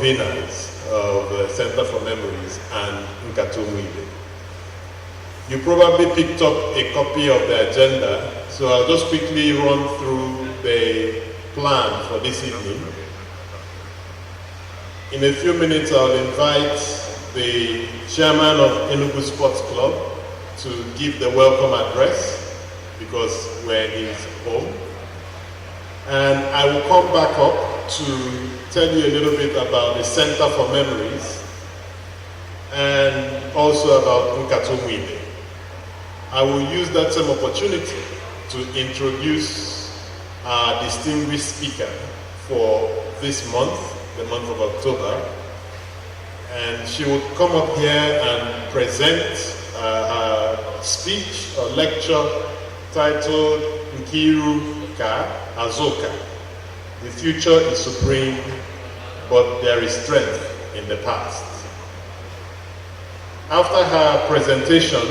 conveners of the Center for Memories and Nkata. You probably picked up a copy of the agenda, so I'll just quickly run through the plan for this evening. In a few minutes, I'll invite the chairman of Enugu Sports Club to give the welcome address, because we're in his home. And I will come back up to tell you a little bit about the Center for Memories and also about Nkata. I will use that same opportunity to introduce our distinguished speaker for this month, the month of October. And she will come up here and present her speech or lecture titled NKIRUKA, AZUBUIKE. The future is supreme, but there is strength in the past. After her presentation,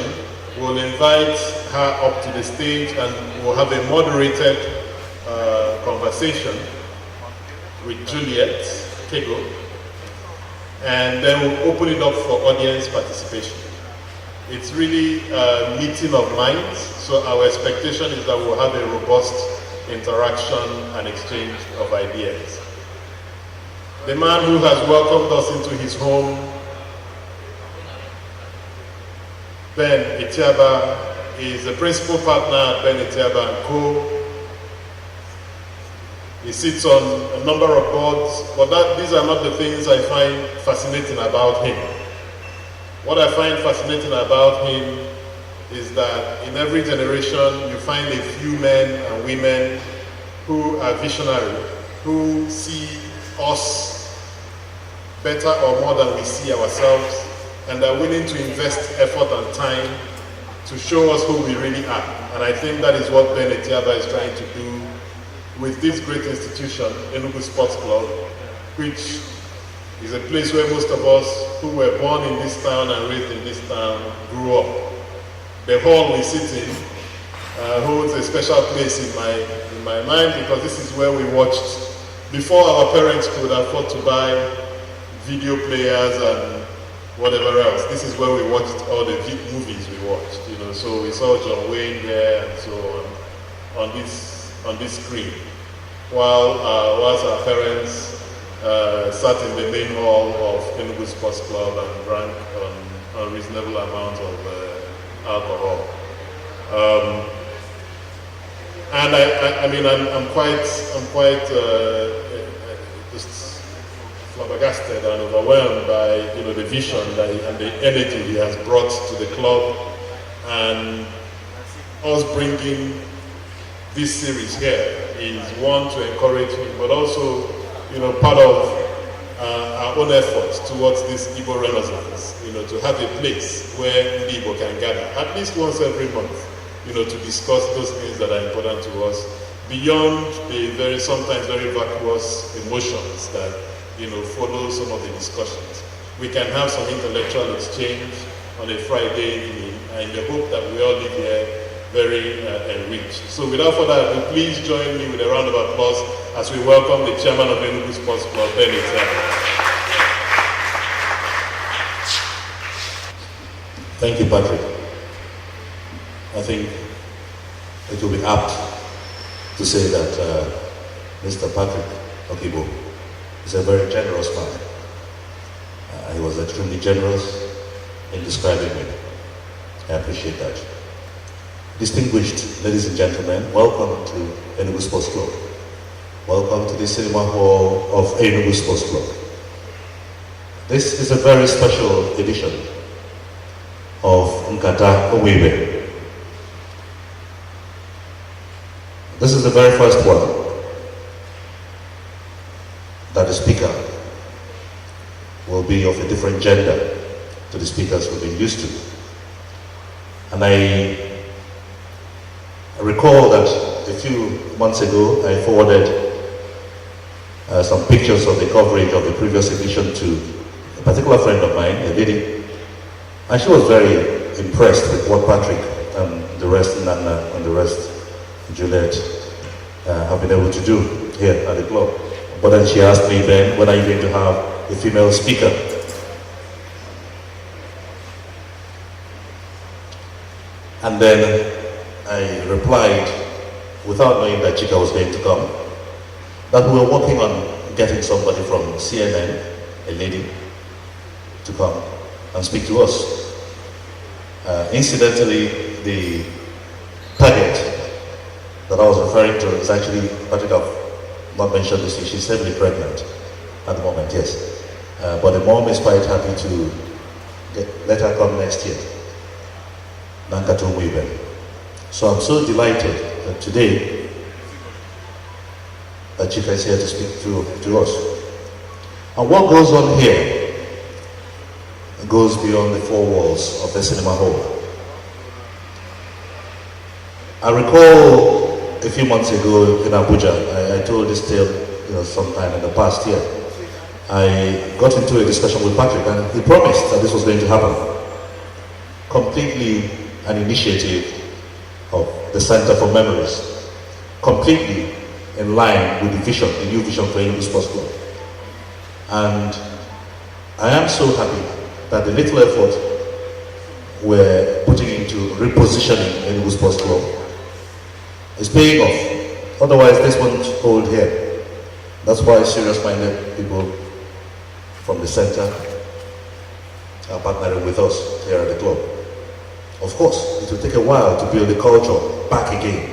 we'll invite her up to the stage and we'll have a moderated conversation with Juliet Kego, and then we'll open it up for audience participation. It's really a meeting of minds, so our expectation is that we'll have a robust interaction and exchange of ideas. The man who has welcomed us into his home, Ben Etiaba, is the principal partner at Ben Etiaba & Co. He sits on a number of boards, but these are not the things I find fascinating about him. What I find fascinating about him is that in every generation you find a few men and women who are visionary, who see us better or more than we see ourselves, and are willing to invest effort and time to show us who we really are. And I think that is what Ben Etiaba is trying to do with this great institution, Enugu Sports Club, which is a place where most of us who were born in this town and raised in this town grew up. The hall we sit in holds a special place in my mind, because this is where we watched, before our parents could afford to buy video players and whatever else. This is where we watched all the movies we watched, you know. So we saw John Wayne here and so on this screen, whilst our parents sat in the main hall of Enugu Sports Club and drank a reasonable amount of alcohol. And I mean, I'm quite just flabbergasted and overwhelmed by, you know, the vision and the energy he has brought to the club, and us bringing this series here is one, to encourage him, but also, you know, part of our own efforts towards this Igbo Renaissance, you know, to have a place where Igbo can gather at least once every month, you know, to discuss those things that are important to us, beyond the sometimes very vacuous emotions that, you know, follow some of the discussions. We can have some intellectual exchange on a Friday evening, and in the hope that we all live here very enriched. So without further ado, please join me with a round of applause as we welcome the chairman of Enugu Sports Club, Ben Etiaba. Thank you, Patrick. I think it will be apt to say that Mr. Patrick Okibo is a very generous man. He was extremely generous in describing me. I appreciate that. Distinguished ladies and gentlemen, welcome to Enugu Sports Club. Welcome to the cinema hall of Enugu Sports Club. This is a very special edition of Nkata. This is the very first one that the speaker will be of a different gender to the speakers we've been used to. And I recall that a few months ago I forwarded some pictures of the coverage of the previous edition to a particular friend of mine, a lady, and she was very impressed with what Patrick and the rest, Nana and the rest, Juliet, have been able to do here at the club. But then she asked me, Ben, when are you going to have a female speaker. And then I replied, without knowing that Chika was going to come, that we were working on getting somebody from CNN, a lady, to come and speak to us. Incidentally, the target that I was referring to is actually, Patrick, I've not mentioned this, she's heavily pregnant at the moment, yes. But the mom is quite happy to let her come next year. Nkata. So I'm so delighted that today that Chika is here to speak to us. And what goes on here goes beyond the four walls of the cinema hall. I recall a few months ago in Abuja, I told this tale sometime in the past year. I got into a discussion with Patrick and he promised that this was going to happen. Completely an initiative of the Center for Memories, completely in line with the vision, the new vision for Enugu Sports Club. And I am so happy that the little effort we're putting into repositioning Enugu Sports Club is paying off. Otherwise, this won't hold here. That's why serious-minded people from the center are partnering with us here at the club. Of course, it will take a while to build the culture back again.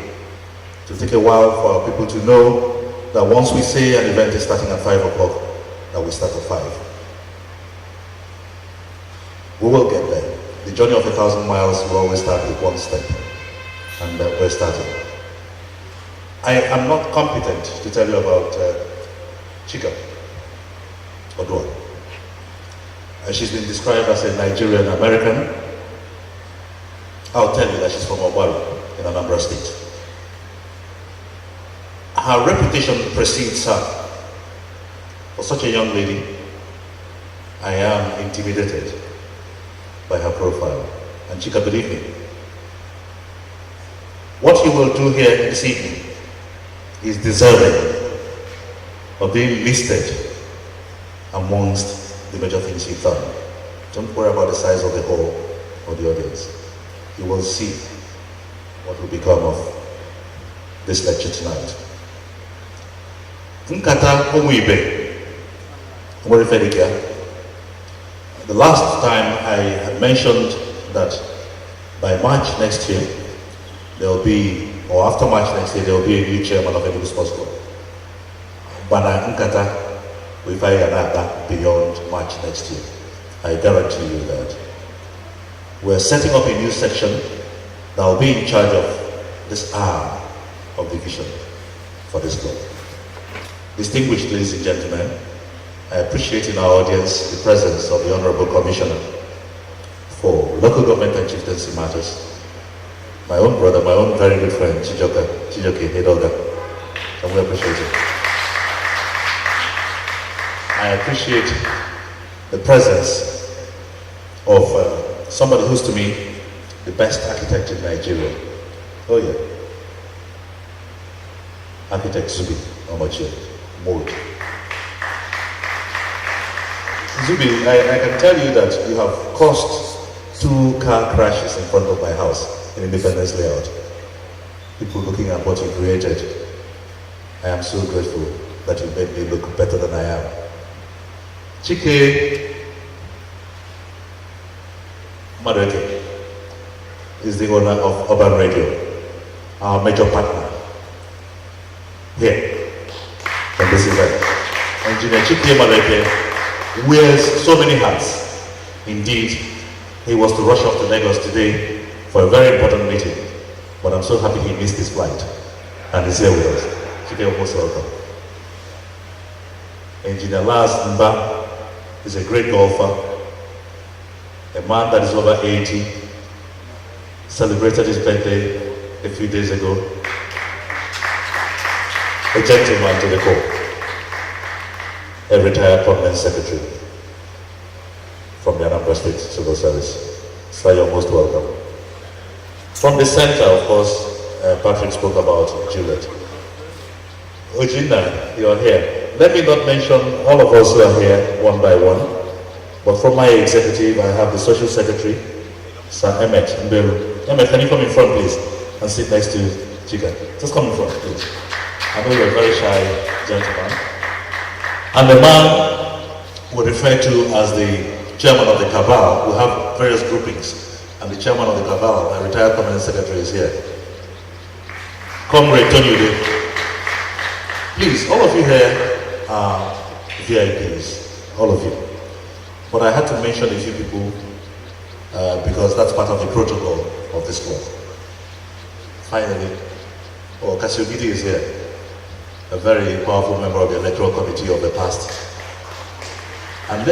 It will take a while for our people to know that once we say an event is starting at 5 o'clock, that we start at 5. We will get there. The journey of 1,000 miles will always start with one step. And we're starting. I am not competent to tell you about Chika Odua. She's been described as a Nigerian American. I'll tell you that she's from Obaru in Anambra State. Her reputation precedes her. For such a young lady, I am intimidated by her profile. And Chika, believe me, what you will do here this evening is deserving of being listed amongst the major things you've done. Don't worry about the size of the hall or the audience. You will see what will become of this lecture tonight. Nkata Omuibe. The last time I had mentioned that by March next year, there will be, or after March next year, there will be a new chairman of Enugu Sports Club. Bana Nkata will beyond March next year. I guarantee you that. We're setting up a new section that will be in charge of this arm of the vision for this club. Distinguished ladies and gentlemen, I appreciate in our audience the presence of the Honorable Commissioner for Local Government and Chieftaincy Matters, my own brother, my own very good friend, Chijoke Hedoga, and we appreciate it. I appreciate the presence of somebody who's to me the best architect in Nigeria. Oh yeah. Architect Zubi Omochie Mold. Zubi, I can tell you that you have caused 2 car crashes in front of my house in Independence Layout. People looking at what you created. I am so grateful that you made me look better than I am. Chike Madueke is the owner of Urban Radio, our major partner here in this event. Engineer Chike Madueke wears so many hats. Indeed, he was to rush off to Lagos today for a very important meeting, but I'm so happy he missed his flight and he's here with us. Chike, most welcome. Engineer Lars Mba is a great golfer, a man that is over 80, celebrated his birthday a few days ago. A gentleman to the core, a retired permanent secretary from the Anambra State Civil Service. So you're most welcome. From the center, of course, Patrick spoke about Juliet. Ojina, you're here. let me not mention all of us who are here one by one, but from my executive, I have the social secretary, Sir Emmet Mberu. Emmet, can you come in front, please, and sit next to Chika? Just come in front, please. I know you're a very shy gentleman. And the man we refer to as the chairman of the cabal. We have various groupings, and the chairman of the cabal, my retired permanent secretary, is here. Comrade Tony Ude. Please, all of you here are VIPs, all of you. But I had to mention a few people because that's part of the protocol of this club. Finally, Kasiogidi is here, a very powerful member of the electoral committee of the past. And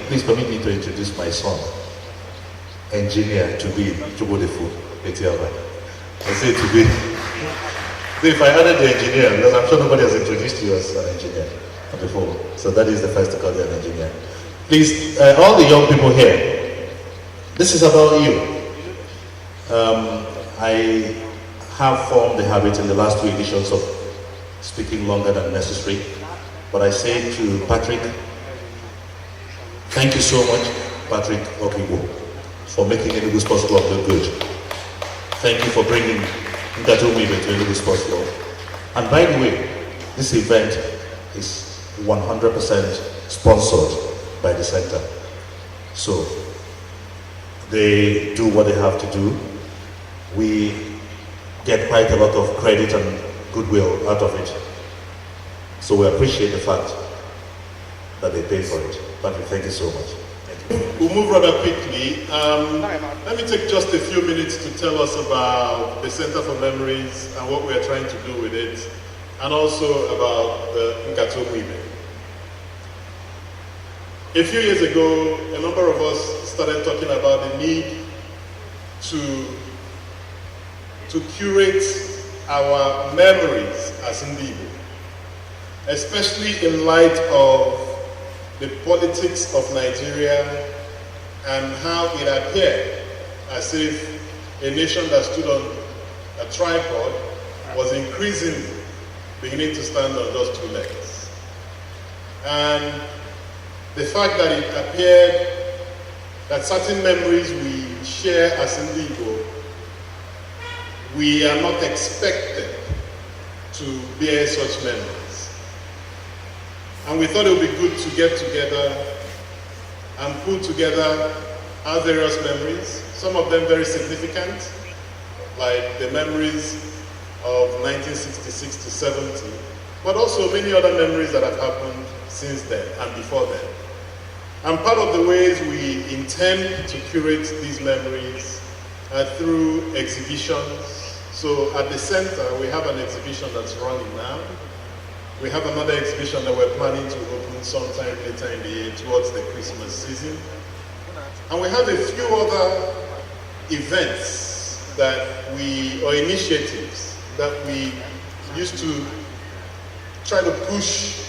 please permit me to introduce my son, engineer to be Chukwudefu Etiaba. I say to be. So if I added the engineer, because I'm sure nobody has introduced you as an engineer before, so that is the first to call you an engineer. Please, all the young people here, this is about you. I have formed the habit in the last 2 editions of speaking longer than necessary, but I say to Patrick, thank you so much, Patrick Okibo, for making Enugu Sports Club look good. Thank you for bringing Nkata to Enugu Sports Club. And by the way, this event is 100% sponsored by the center. So they do what they have to do. We get quite a lot of credit and goodwill out of it. So we appreciate the fact that they paid for it. Patrick, thank you so much. We'll move rather quickly. Let me take just a few minutes to tell us about the Center for Memories and what we are trying to do with it, and also about the Nkata women. A few years ago, a number of us started talking about the need to curate our memories as Igbo, especially in light of the politics of Nigeria and how it appeared as if a nation that stood on a tripod was increasingly beginning to stand on those 2 legs. And the fact that it appeared that certain memories we share as Igbo, we are not expected to bear such memories. And we thought it would be good to get together and put together our various memories, some of them very significant, like the memories of 1966 to 70, but also many other memories that have happened since then and before then. And part of the ways we intend to curate these memories are through exhibitions. So at the center, we have an exhibition that's running now. We have another exhibition that we're planning to open sometime later in the year towards the Christmas season. And we have a few other events or initiatives that we used to try to push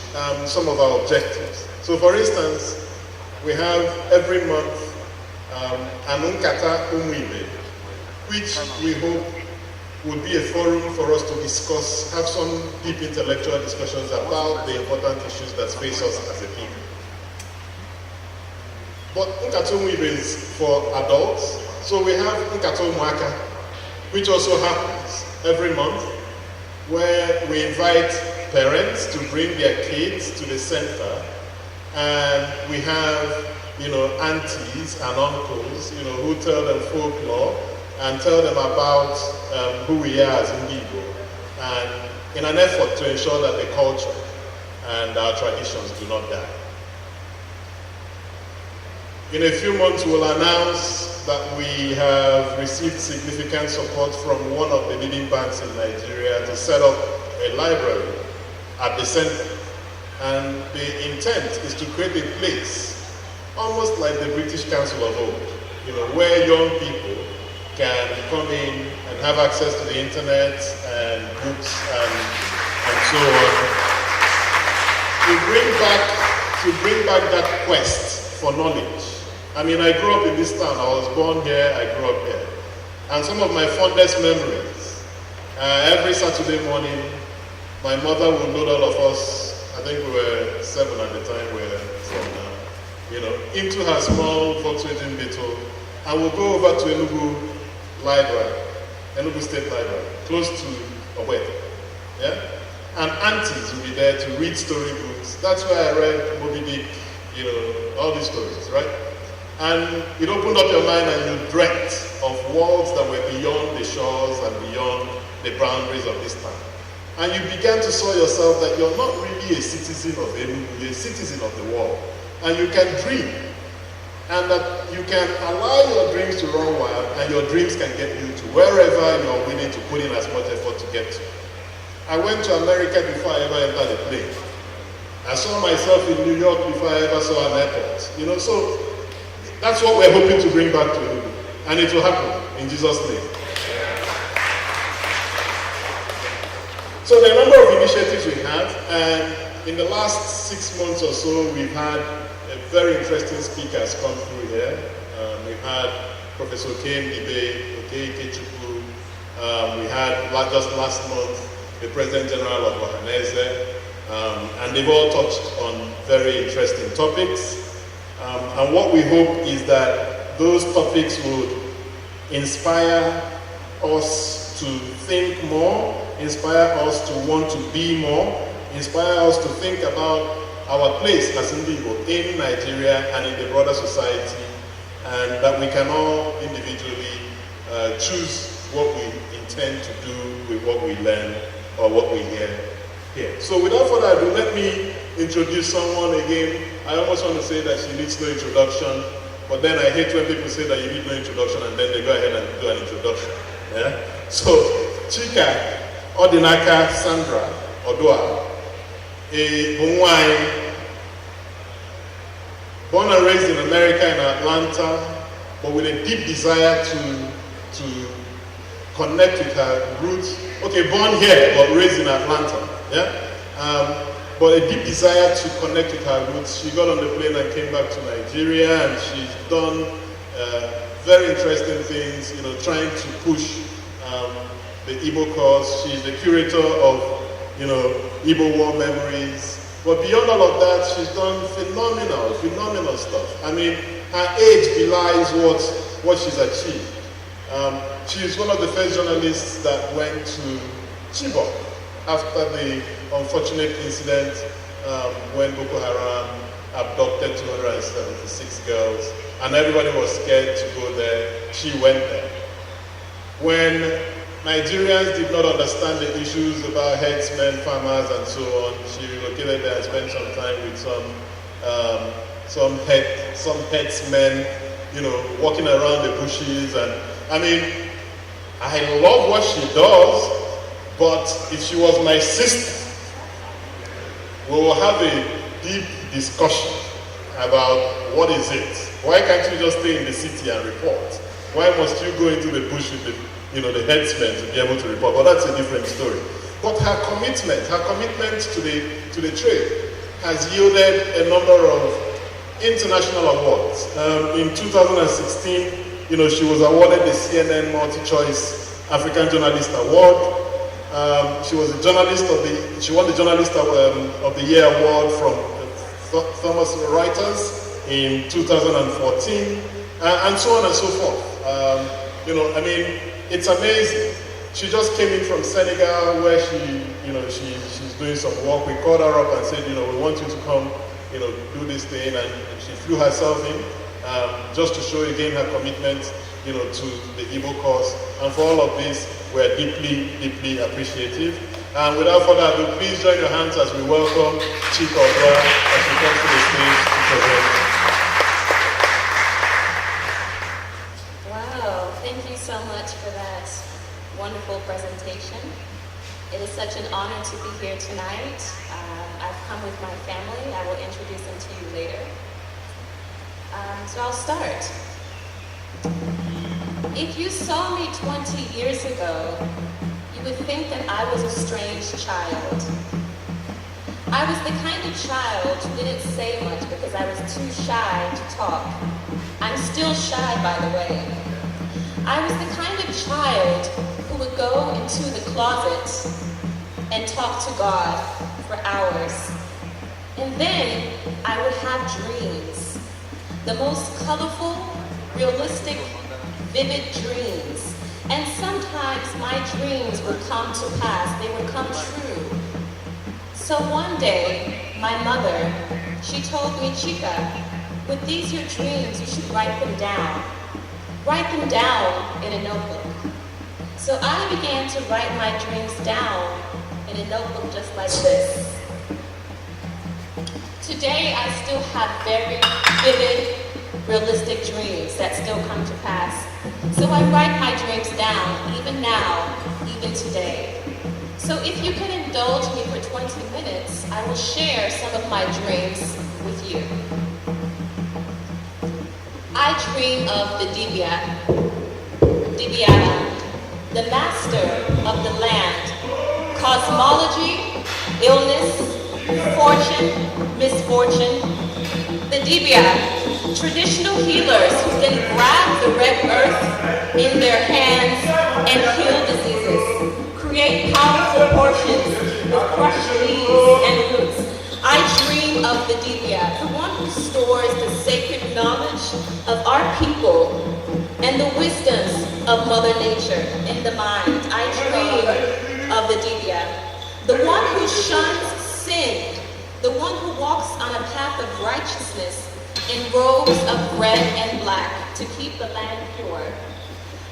some of our objectives. So for instance, we have every month an Nkata, which we hope would be a forum for us to discuss, have some deep intellectual discussions about the important issues that face us as a people. But Nkata is for adults, so we have Nkata Umuaka, which also happens every month, where we invite parents to bring their kids to the center, and we have, aunties and uncles, who tell them folklore and tell them about who we are as Igbo, and in an effort to ensure that the culture and our traditions do not die. In a few months, we'll announce that we have received significant support from one of the leading banks in Nigeria to set up a library at the center. And the intent is to create a place, almost like the British Council of old, where young people can come in and have access to the internet and books and so on. To bring back that quest for knowledge. I mean, I grew up in this town. I was born here, I grew up here. And some of my fondest memories, every Saturday morning, my mother would load all of us I think we were 7 at the time, we're 7 now, you know, into her small Volkswagen Beetle, and we'll go over to Enugu Library, Enugu State Library, close to Obed, yeah? And aunties will be there to read storybooks. That's where I read Moby Dick, you know, all these stories, right? And it opened up your mind and you dreamt of worlds that were beyond the shores and beyond the boundaries of this town. And you began to saw yourself that you're not really a citizen of Enugu, you're a citizen of the world. And you can dream. And that you can allow your dreams to run wild, and your dreams can get you to wherever you're willing to put in as much effort to get to. I went to America before I ever entered a plane. I saw myself in New York before I ever saw an airport. You know, so that's what we're hoping to bring back to Enugu. And it will happen in Jesus' name. So there are a number of initiatives we have, and in the last 6 months or so, we've had very interesting speakers come through here. We've had Professor Ken Dibe, Okei Ikechukwu. We had, just last month, the President General of Ohaneze. And they've all touched on very interesting topics. And what we hope is that those topics would inspire us to think more, inspire us to want to be more, inspire us to think about our place as Igbo in Nigeria and in the broader society, and that we can all individually choose what we intend to do with what we learn or what we hear here. So without further ado, let me introduce someone again. I almost want to say that she needs no introduction, but then I hate when people say that you need no introduction and then they go ahead and do an introduction. Yeah? So Chika Odinaka Sandra Odua, a Bunwai, born and raised in America in Atlanta, but with a deep desire to connect with her roots. Okay, born here, but raised in Atlanta, yeah? But a deep desire to connect with her roots. She got on the plane and came back to Nigeria, and she's done very interesting things, you know, trying to push the Igbo cause. She's the curator of, you know, Igbo war memories. But beyond all of that, she's done phenomenal stuff. I mean, her age belies what she's achieved. She's one of the first journalists that went to Chibok after the unfortunate incident when Boko Haram abducted 276 girls, and everybody was scared to go there. She went there. When Nigerians did not understand the issues about herdsmen, farmers, and so on, she relocated there and spent some time with some herdsmen, you know, walking around the bushes. And I mean, I love what she does, but if she was my sister, we will have a deep discussion about what is it. Why can't you just stay in the city and report? Why must you go into the bush with the, you know, the headsmen to be able to report? But that's a different story. But her commitment to the trade has yielded a number of international awards. In 2016, you know, she was awarded the CNN Multi-Choice African Journalist Award. She was a journalist she won the Journalist of the Year award from Thomas Reuters in 2014, and so on and so forth. You know, I mean, it's amazing. She just came in from Senegal, where she's doing some work. We called her up and said, you know, we want you to come, you know, do this thing, and she flew herself in just to show again her commitment, you know, to the Igbo cause. And for all of this, we're deeply appreciative. And without further ado, please join your hands as we welcome Chika Odua as she comes to the stage to present. Wow, thank you so much for that wonderful presentation. It is such an honor to be here tonight. I've come with my family. I will introduce them to you later. So I'll start. If you saw me 20 years ago, you would think that I was a strange child. I was the kind of child who didn't say much because I was too shy to talk. I'm still shy, by the way. I was the kind of child who would go into the closet and talk to God for hours And then I would have dreams, the most colorful, realistic, vivid dreams. And sometimes my dreams would come to pass, they would come true. So one day, my mother, she told me, Chica, with these your dreams, you should write them down. Write them down in a notebook. So I began to write my dreams down in a notebook just like this. Today, I still have very vivid, realistic dreams that still come to pass. So I write my dreams down, even now, even today. So if you can indulge me for 20 minutes, I will share some of my dreams with you. I dream of the Dibiana, the master of the land, cosmology, illness, fortune, misfortune. The Dibia, traditional healers who can grab the red earth in their hands and heal diseases, create powerful portions with crushed leaves and roots. I dream of the Dibia, the one who stores the sacred knowledge of our people and the wisdoms of Mother Nature in the mind. I dream of the Dibia, the one who shuns sin, the one who walks on a path of righteousness in robes of red and black to keep the land pure,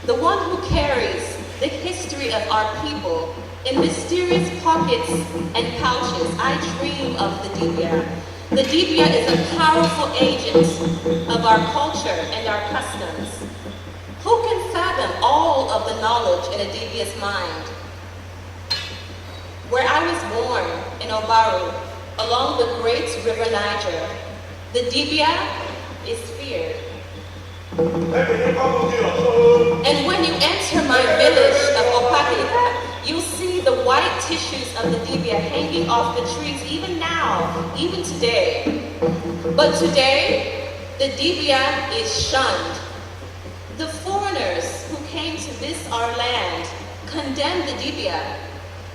the one who carries the history of our people in mysterious pockets and pouches. I dream of the Dibia. The Dibia is a powerful agent of our culture and our customs. Who can fathom all of the knowledge in a Dibia's mind? Where I was born, in Obaru, along the great river Niger, the Dibia is feared. And when you enter my village of Opakika, you'll see the white tissues of the Dibia hanging off the trees, even now, even today. But today, the Dibia is shunned. The foreigners who came to this our land condemned the Dibia,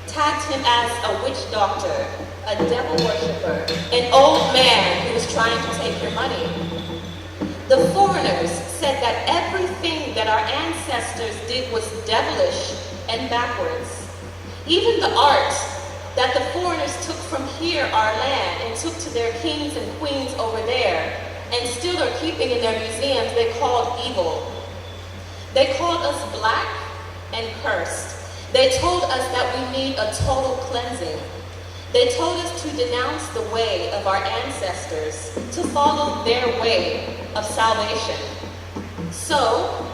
tagged him as a witch doctor, a devil worshiper, an old man who was trying to take your money. The foreigners said that everything that our ancestors did was devilish and backwards. Even the art that the foreigners took from here, our land, and took to their kings and queens over there, and still are keeping in their museums, they called evil. They called us black and cursed. They told us that we need a total cleansing. They told us to denounce the way of our ancestors, to follow their way of salvation. So,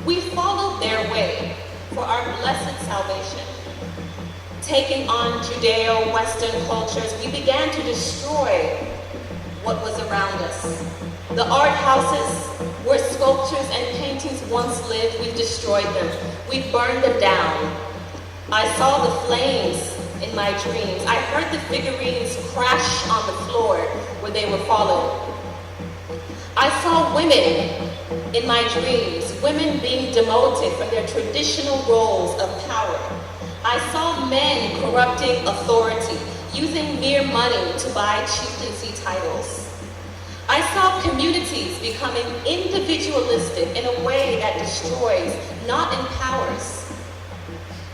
we followed their way for our blessed salvation. Taking on Judeo-Western cultures, we began to destroy what was around us. The art houses where sculptures and paintings once lived, we've destroyed them. We've burned them down. I saw the flames in my dreams. I heard the figurines crash on the floor where they were falling. I saw women in my dreams, women being demoted from their traditional roles of power. I saw men corrupting authority, using mere money to buy chieftaincy titles. I saw communities becoming individualistic in a way that destroys, not empowers.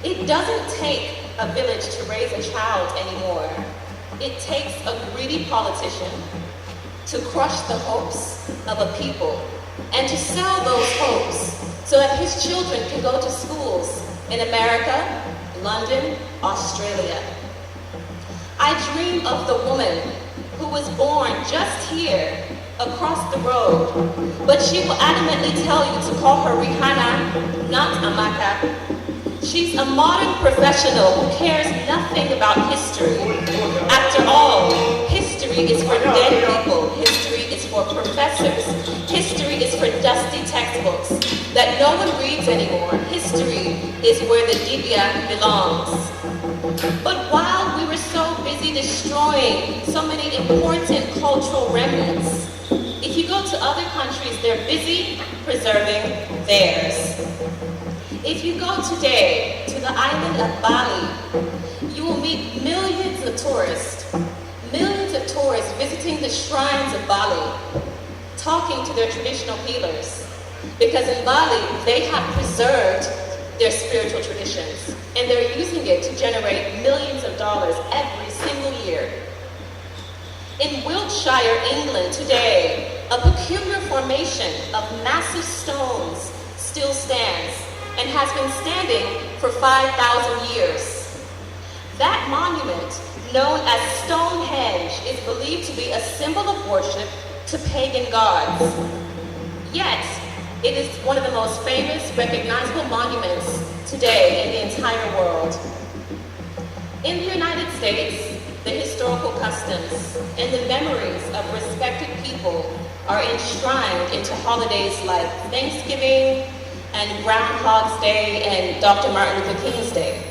It doesn't take a village to raise a child anymore. It takes a greedy politician to crush the hopes of a people and to sell those hopes so that his children can go to schools in America, London, Australia. I dream of the woman who was born just here across the road, but she will adamantly tell you to call her Rihanna, not Amaka. She's a modern professional who cares nothing about history. After all, history is for dead people. History is for professors. History is for dusty textbooks that no one reads anymore. History is where the Dibia belongs. But while we were so busy destroying so many important cultural remnants, if you go to other countries, they're busy preserving theirs. If you go today to the island of Bali, you will meet millions of tourists, millions of tourists visiting the shrines of Bali, talking to their traditional healers. Because in Bali, they have preserved their spiritual traditions, and they're using it to generate millions of dollars every single year. In Wiltshire, England, today, a peculiar formation of massive stones still stands and has been standing for 5,000 years. That monument, known as Stonehenge, is believed to be a symbol of worship to pagan gods. Yet, it is one of the most famous, recognizable monuments today in the entire world. In the United States, the historical customs and the memories of respected people are enshrined into holidays like Thanksgiving and Groundhog's Day and Dr. Martin Luther King's Day.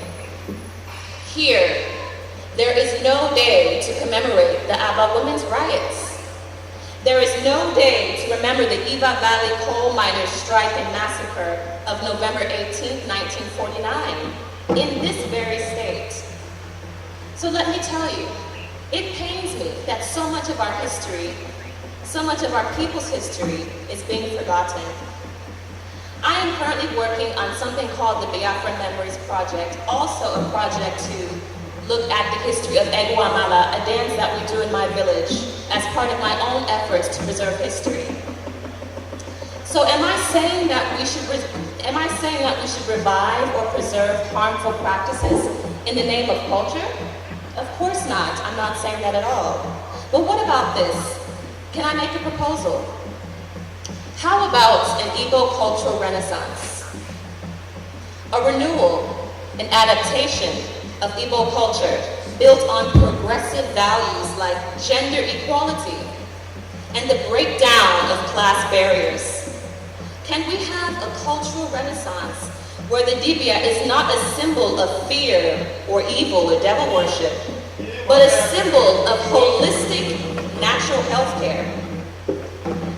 Here, there is no day to commemorate the Aba women's riots. There is no day to remember the Eva Valley coal miners' strike and massacre of November 18, 1949, in this very state. So let me tell you, it pains me that so much of our history, so much of our people's history is being forgotten. I am currently working on something called the Biafran Memories Project, also a project to look at the history of Eguamala, a dance that we do in my village, as part of my own efforts to preserve history. So am I saying that we should revive or preserve harmful practices in the name of culture? Of course not. I'm not saying that at all. But what about this? Can I make a proposal? How about an Igbo cultural renaissance? A renewal, an adaptation of Igbo culture built on progressive values like gender equality and the breakdown of class barriers. Can we have a cultural renaissance where the dibia is not a symbol of fear or evil or devil worship, but a symbol of holistic natural health care?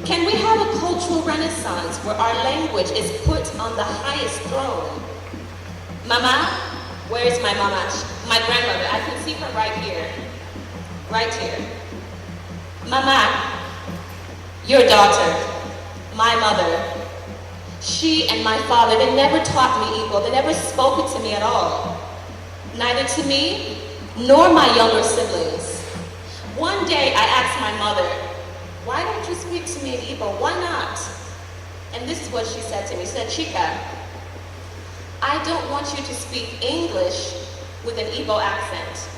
Can we have a cultural renaissance where our language is put on the highest throne? Mama, where is my mama? My grandmother, I can see her right here. Right here. Mama, your daughter, my mother, she and my father, they never taught me Igbo. They never spoke it to me at all. Neither to me, nor my younger siblings. One day I asked my mother, why don't you speak to me in Igbo? Why not? And this is what she said to me. She said, Chika, I don't want you to speak English with an Igbo accent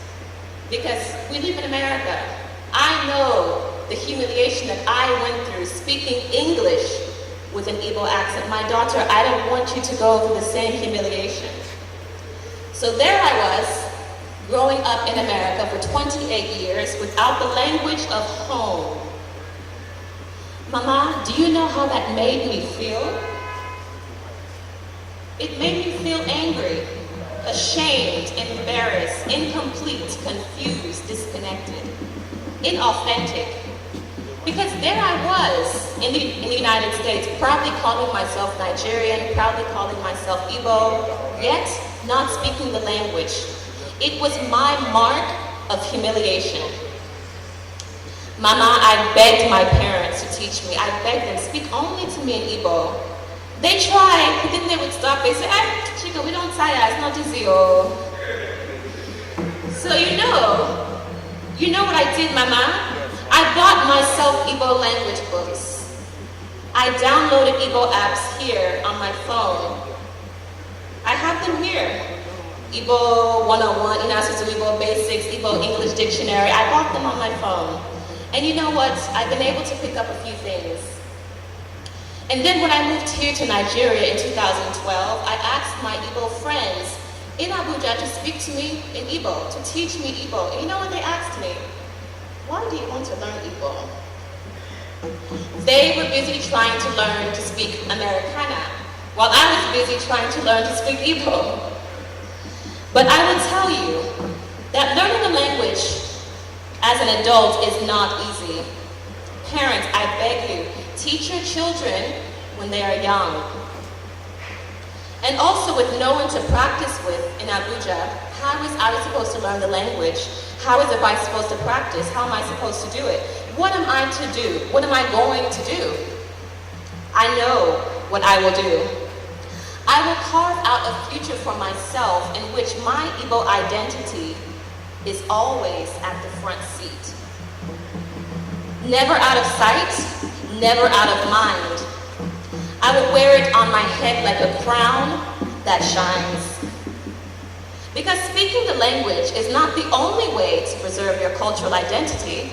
because we live in America. I know the humiliation that I went through speaking English with an Igbo accent. My daughter, I don't want you to go through the same humiliation. So there I was, growing up in America for 28 years without the language of home. Mama, do you know how that made me feel? It made me feel angry, ashamed, embarrassed, incomplete, confused, disconnected, inauthentic. Because there I was in the United States, proudly calling myself Nigerian, proudly calling myself Igbo, yet not speaking the language. It was my mark of humiliation. Mama, I begged my parents to teach me. I begged them, speak only to me in Igbo. They tried, but then they would stop. They said, Chica, we don't say that, it's not easy. Oh. So you know what I did, Mama? I bought myself Igbo language books. I downloaded Igbo apps here on my phone. I have them here. Igbo 101, Inasu Igbo Basics, Igbo English Dictionary. I bought them on my phone. And you know what? I've been able to pick up a few things. And then when I moved here to Nigeria in 2012, I asked my Igbo friends in Abuja to speak to me in Igbo, to teach me Igbo. And you know what they asked me? Why do you want to learn Igbo? They were busy trying to learn to speak Americana, while I was busy trying to learn to speak Igbo. But I will tell you that learning a language as an adult is not easy. Parents, I beg you, teach your children when they are young. And also with no one to practice with in Abuja, how was I supposed to learn the language How is it I supposed to practice? How am I supposed to do it? What am I to do? What am I going to do? I know what I will do. I will carve out a future for myself in which my Igbo identity is always at the front seat. Never out of sight, never out of mind. I will wear it on my head like a crown that shines. Because speaking the language is not the only way to preserve your cultural identity.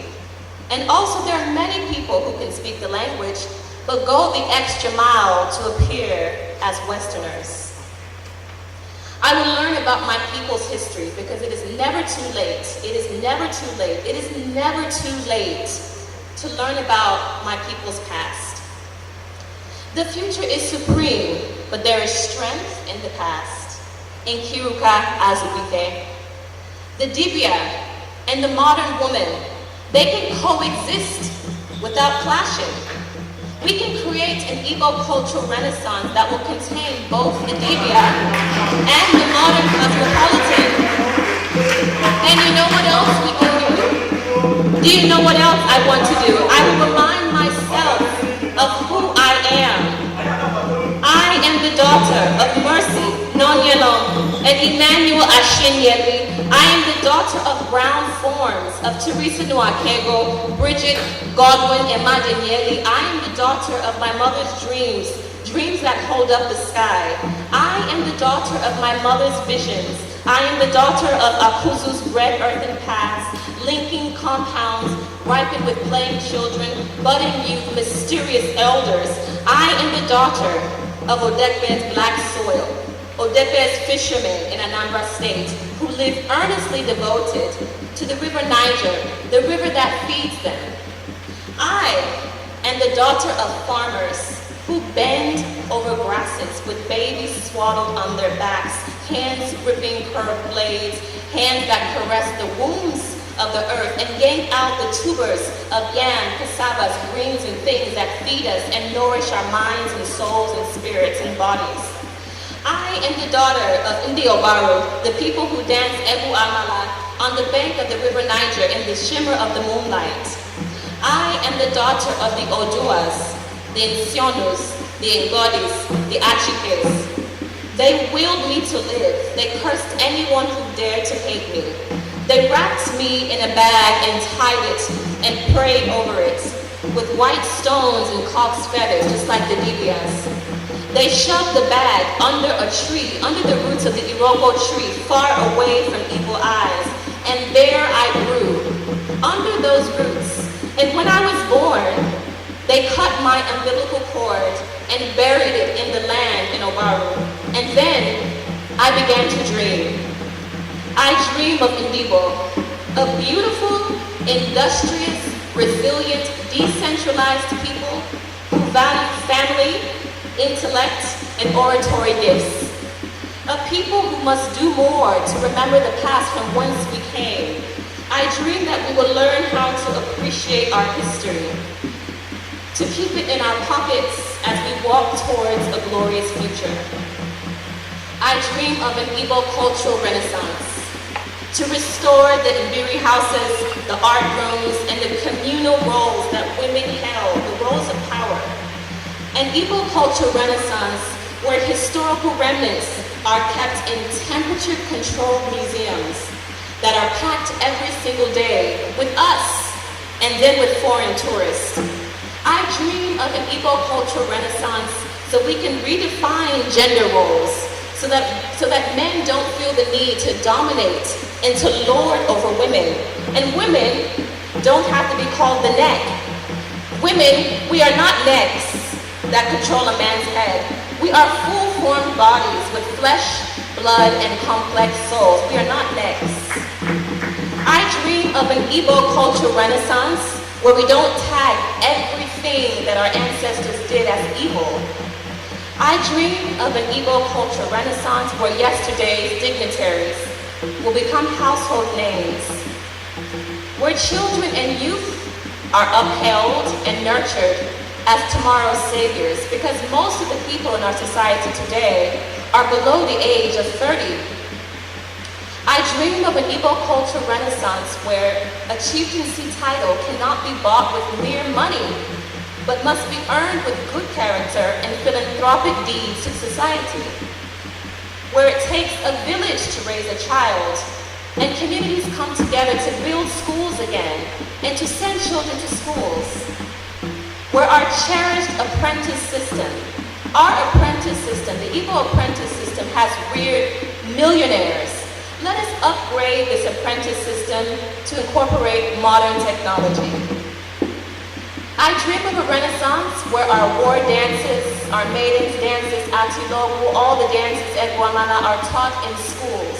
And also there are many people who can speak the language, but go the extra mile to appear as Westerners. I will learn about my people's history because it is never too late. It is never too late. It is never too late to learn about my people's past. The future is supreme, but there is strength in the past. NKIRUKA, AZUBUIKE. The dibia and the modern woman, they can coexist without clashing. We can create an Igbo cultural renaissance that will contain both the dibia and the modern cosmopolitan. And you know what else we can do? Do you know what else I want to do? I will remind myself of who I am. I am the daughter of Mercy, Nonyelom, and Emmanuel Ashinyeli. I am the daughter of brown forms of Teresa Nwakego, Bridget Godwin, and Madanyeli. I am the daughter of my mother's dreams, dreams that hold up the sky. I am the daughter of my mother's visions. I am the daughter of Akuzu's red earthen paths, linking compounds, ripened with playing children, budding youth, mysterious elders. I am the daughter of Odepe's black soil, Odepe's fishermen in Anambra State, who live earnestly devoted to the river Niger, the river that feeds them. I am the daughter of farmers who bend over grasses with babies swaddled on their backs, hands gripping curved blades, hands that caress the wombs of the earth and yank out the tubers of yam, cassavas, greens, and things that feed us and nourish our minds and souls and spirits and bodies. I am the daughter of Ndiobaru, the people who dance Ebu Amala on the bank of the river Niger in the shimmer of the moonlight. I am the daughter of the Oduas, the Nsionus, the Ngodis, the Achikes. They willed me to live. They cursed anyone who dared to hate me. They wrapped me in a bag and tied it and prayed over it with white stones and cock's feathers, just like the Dibias. They shoved the bag under a tree, under the roots of the Iroko tree, far away from evil eyes. And there I grew, under those roots. And when I was born, they cut my umbilical cord and buried it in the land in Obaru. And then I began to dream. I dream of Ndibo, a beautiful, industrious, resilient, decentralized people who value family, intellect, and oratory gifts. A people who must do more to remember the past from whence we came. I dream that we will learn how to appreciate our history, to keep it in our pockets as we walk towards a glorious future. I dream of an Igbo cultural renaissance, to restore the Mbiri houses, the art rooms, and the communal roles that women held, the roles of power. An Igbo cultural renaissance where historical remnants are kept in temperature-controlled museums that are packed every single day with us and then with foreign tourists. I dream of an Igbo cultural renaissance so we can redefine gender roles, so that men don't feel the need to dominate and to lord over women. And women don't have to be called the neck. Women, we are not necks that control a man's head. We are full-formed bodies with flesh, blood, and complex souls. We are not necks. I dream of an Igbo cultural renaissance where we don't tag everything that our ancestors did as evil. I dream of an Igbo cultural renaissance where yesterday's dignitaries will become household names, where children and youth are upheld and nurtured as tomorrow's saviors, because most of the people in our society today are below the age of 30. I dream of an Igbo culture renaissance where a chieftaincy title cannot be bought with mere money, but must be earned with good character and philanthropic deeds to society. Where it takes a village to raise a child, and communities come together to build schools again and to send children to schools. Where our cherished apprentice system, the Igbo apprentice system has reared millionaires. Let us upgrade this apprentice system to incorporate modern technology. I dream of a renaissance where our war dances, our maidens dances, Atilogu, all the dances at Guamana are taught in schools.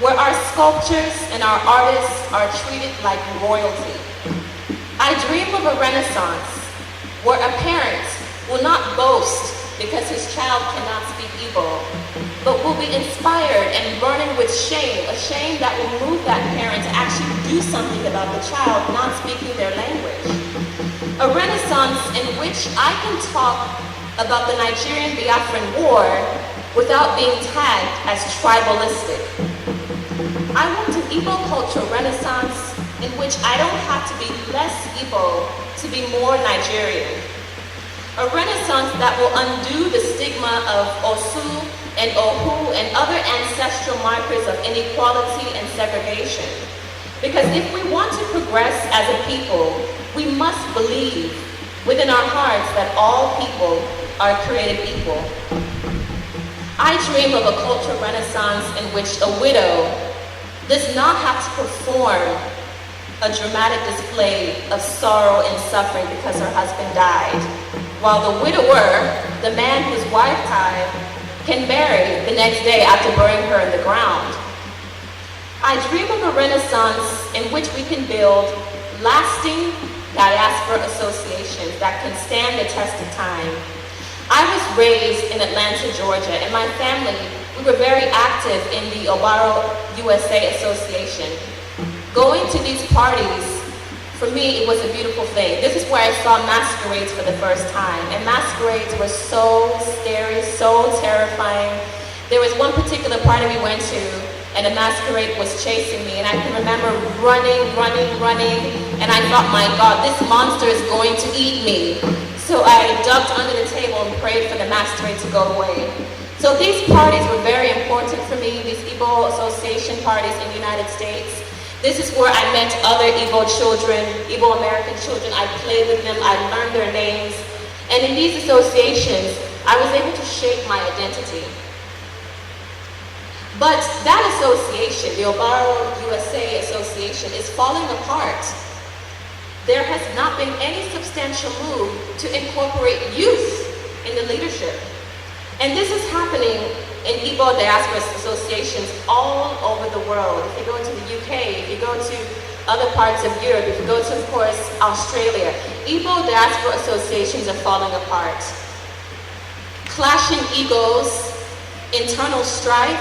Where our sculptures and our artists are treated like royalty. I dream of a renaissance where a parent will not boast because his child cannot speak Igbo, but will be inspired and burning with shame, a shame that will move that parent to actually do something about the child not speaking their language. A renaissance in which I can talk about the Nigerian Biafran War without being tagged as tribalistic. I want an Igbo cultural renaissance in which I don't have to be less Igbo to be more Nigerian. A renaissance that will undo the stigma of Osu and Ohu and other ancestral markers of inequality and segregation. Because if we want to progress as a people, we must believe within our hearts that all people are created equal. I dream of a cultural renaissance in which a widow does not have to perform a dramatic display of sorrow and suffering because her husband died, while the widower, the man whose wife died, can marry the next day after burying her in the ground. I dream of a renaissance in which we can build lasting diaspora associations that can stand the test of time. I was raised in Atlanta, Georgia, and my family, we were very active in the Obaro USA Association. Going to these parties, for me, it was a beautiful thing. This is where I saw masquerades for the first time, and masquerades were so scary, so terrifying. There was one particular party we went to, and a masquerade was chasing me, and I can remember running, and I thought, my God, this monster is going to eat me. So I ducked under the table and prayed for the masquerade to go away. So these parties were very important for me, these Igbo association parties in the United States. This is where I met other Igbo children, Igbo American children. I played with them, I learned their names. And in these associations, I was able to shape my identity. But that association, the Obaro USA Association, is falling apart. There has not been any substantial move to incorporate youth in the leadership. And this is happening in Igbo diaspora associations all over the world. If you go to the UK, if you go to other parts of Europe, if you go to, of course, Australia, Igbo diaspora associations are falling apart. Clashing egos, internal strife,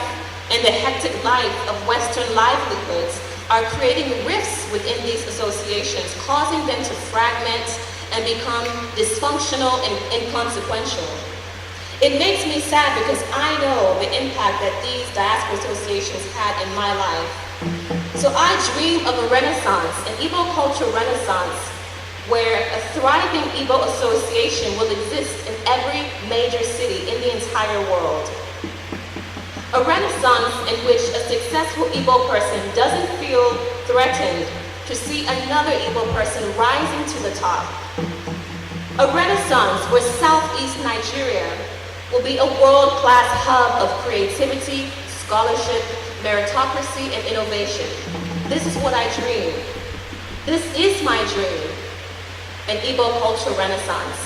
and the hectic life of Western livelihoods are creating rifts within these associations, causing them to fragment and become dysfunctional and inconsequential. It makes me sad because I know the impact that these diaspora associations had in my life. So I dream of a renaissance, an Igbo cultural renaissance, where a thriving Igbo association will exist in every major city in the entire world. A renaissance in which a successful Igbo person doesn't feel threatened to see another Igbo person rising to the top. A renaissance where Southeast Nigeria will be a world-class hub of creativity, scholarship, meritocracy, and innovation. This is what I dream. This is my dream, an Igbo cultural renaissance.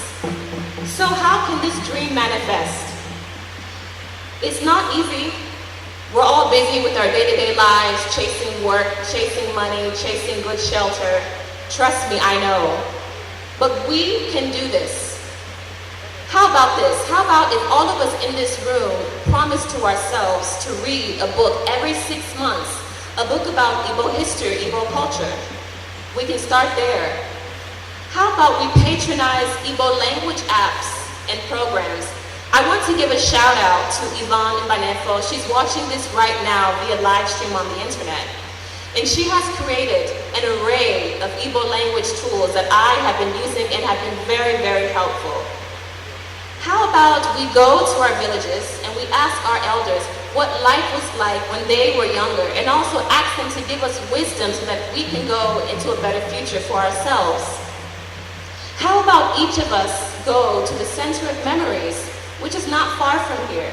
So how can this dream manifest? It's not easy. We're all busy with our day-to-day lives, chasing work, chasing money, chasing good shelter. Trust me, I know. But we can do this. How about this? How about if all of us in this room promise to ourselves to read a book every 6 months, a book about Igbo history, Igbo culture? We can start there. How about we patronize Igbo language apps and programs I want to give a shout out to Yvonne Mbanefo. She's watching this right now via live stream on the internet. And she has created an array of Igbo language tools that I have been using and have been very, very helpful. How about we go to our villages and we ask our elders what life was like when they were younger, and also ask them to give us wisdom so that we can go into a better future for ourselves. How about each of us go to the Center of Memories, which is not far from here,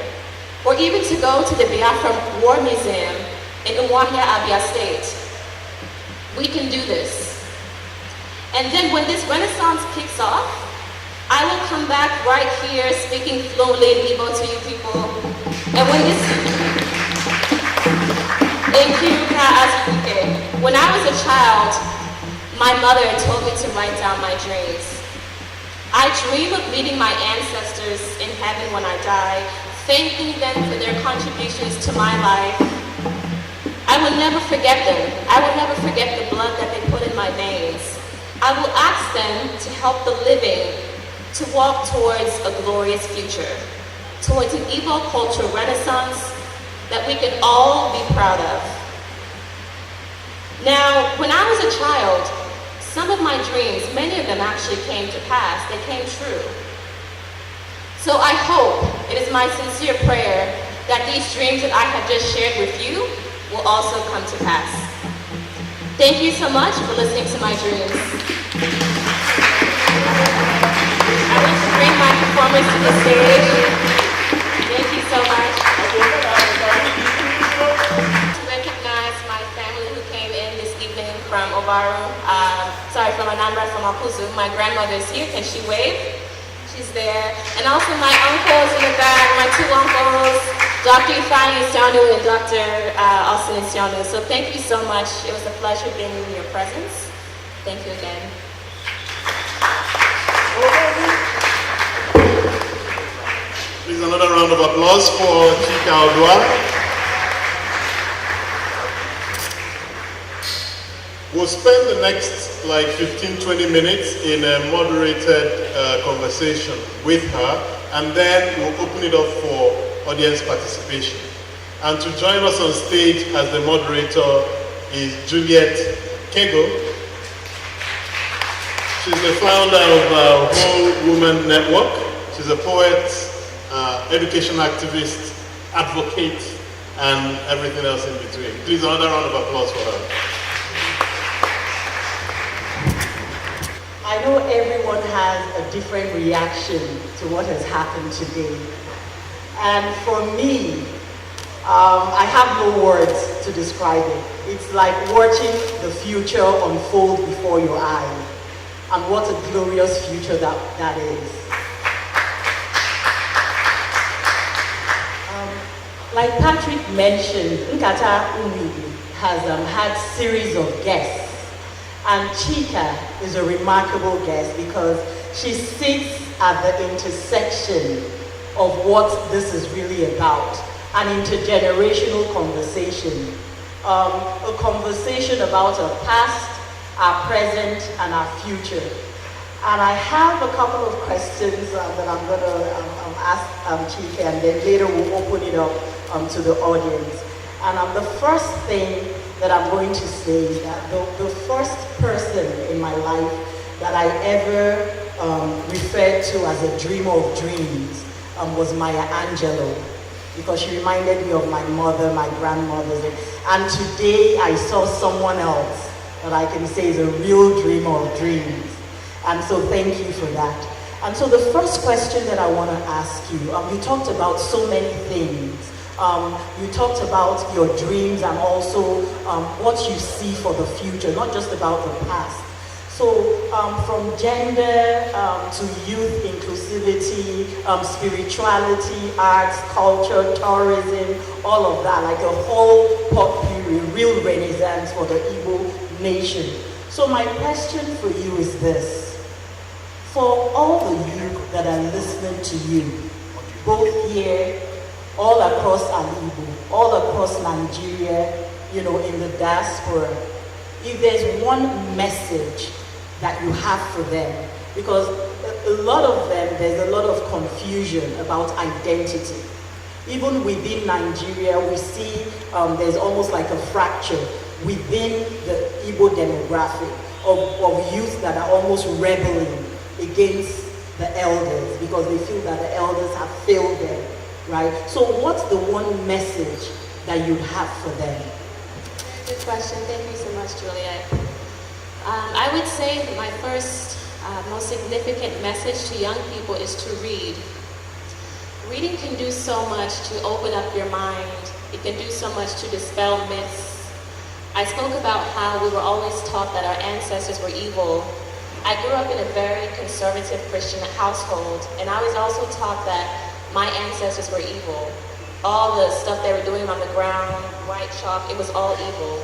or even to go to the Biafra War Museum in Umuahia, Abia State. We can do this. And then when this Renaissance kicks off, I will come back right here speaking fluently in Igbo to you people. And when this NKIRUKA, AZUBUIKE. When I was a child, my mother told me to write down my dreams. I dream of meeting my ancestors in heaven when I die, thanking them for their contributions to my life. I will never forget them. I will never forget the blood that they put in my veins. I will ask them to help the living to walk towards a glorious future, towards an Igbo cultural renaissance that we can all be proud of. Now, when I was a child, some of my dreams, many of them actually came to pass. They came true. So I hope, it is my sincere prayer, that these dreams that I have just shared with you will also come to pass. Thank you so much for listening to my dreams. I want to bring my performers to the stage. Thank you so much. To recognize my family who came in this evening from Obaru, from Anambra, from Akuzu. My grandmother is here. Can she wave? She's there. And also my uncles in the back, my two uncles, Dr. Ifeanyi Isionu and Dr. Austin Isionu. So thank you so much. It was a pleasure being in your presence. Thank you again. Please another round of applause for Chika Odua. We'll spend the next like 15-20 minutes in a moderated conversation with her, and then we'll open it up for audience participation. And to join us on stage as the moderator is Juliet Kego. She's the founder of Whole Woman Network. She's a poet, education activist, advocate, and everything else in between. Please another round of applause for her. I know everyone has a different reaction to what has happened today. And for me, I have no words to describe it. It's like watching the future unfold before your eyes. And what a glorious future that is. Like Patrick mentioned, Nkata has had series of guests. And Chika is a remarkable guest because she sits at the intersection of what this is really about. An intergenerational conversation. A conversation about our past, our present, and our future. And I have a couple of questions that I'm going to ask Chika, and then later we'll open it up to the audience. And the first thing that I'm going to say is that the first person in my life that I ever referred to as a dreamer of dreams was Maya Angelou, because she reminded me of my mother, my grandmother. And today I saw someone else that I can say is a real dreamer of dreams. And so thank you for that. And so the first question that I want to ask you, you talked about so many things. You talked about your dreams and also what you see for the future, not just about the past. So from gender to youth inclusivity, spirituality, arts, culture, tourism, all of that, like a whole potpourri, real renaissance for the Igbo nation. So my question for you is this. For all the youth that are listening to you, both here, all across Alibu, all across Nigeria, in the diaspora, if there's one message that you have for them, because a lot of them, there's a lot of confusion about identity. Even within Nigeria, we see there's almost like a fracture within the Igbo demographic of youth that are almost rebelling against the elders because they feel that the elders have failed them, right? So what's the one message that you have for them? Good question. Thank you so much, Juliet. I would say that my first, most significant message to young people is to read. Reading can do so much to open up your mind. It can do so much to dispel myths. I spoke about how we were always taught that our ancestors were evil. I grew up in a very conservative Christian household, and I was also taught that my ancestors were evil. All the stuff they were doing on the ground, white chalk, it was all evil.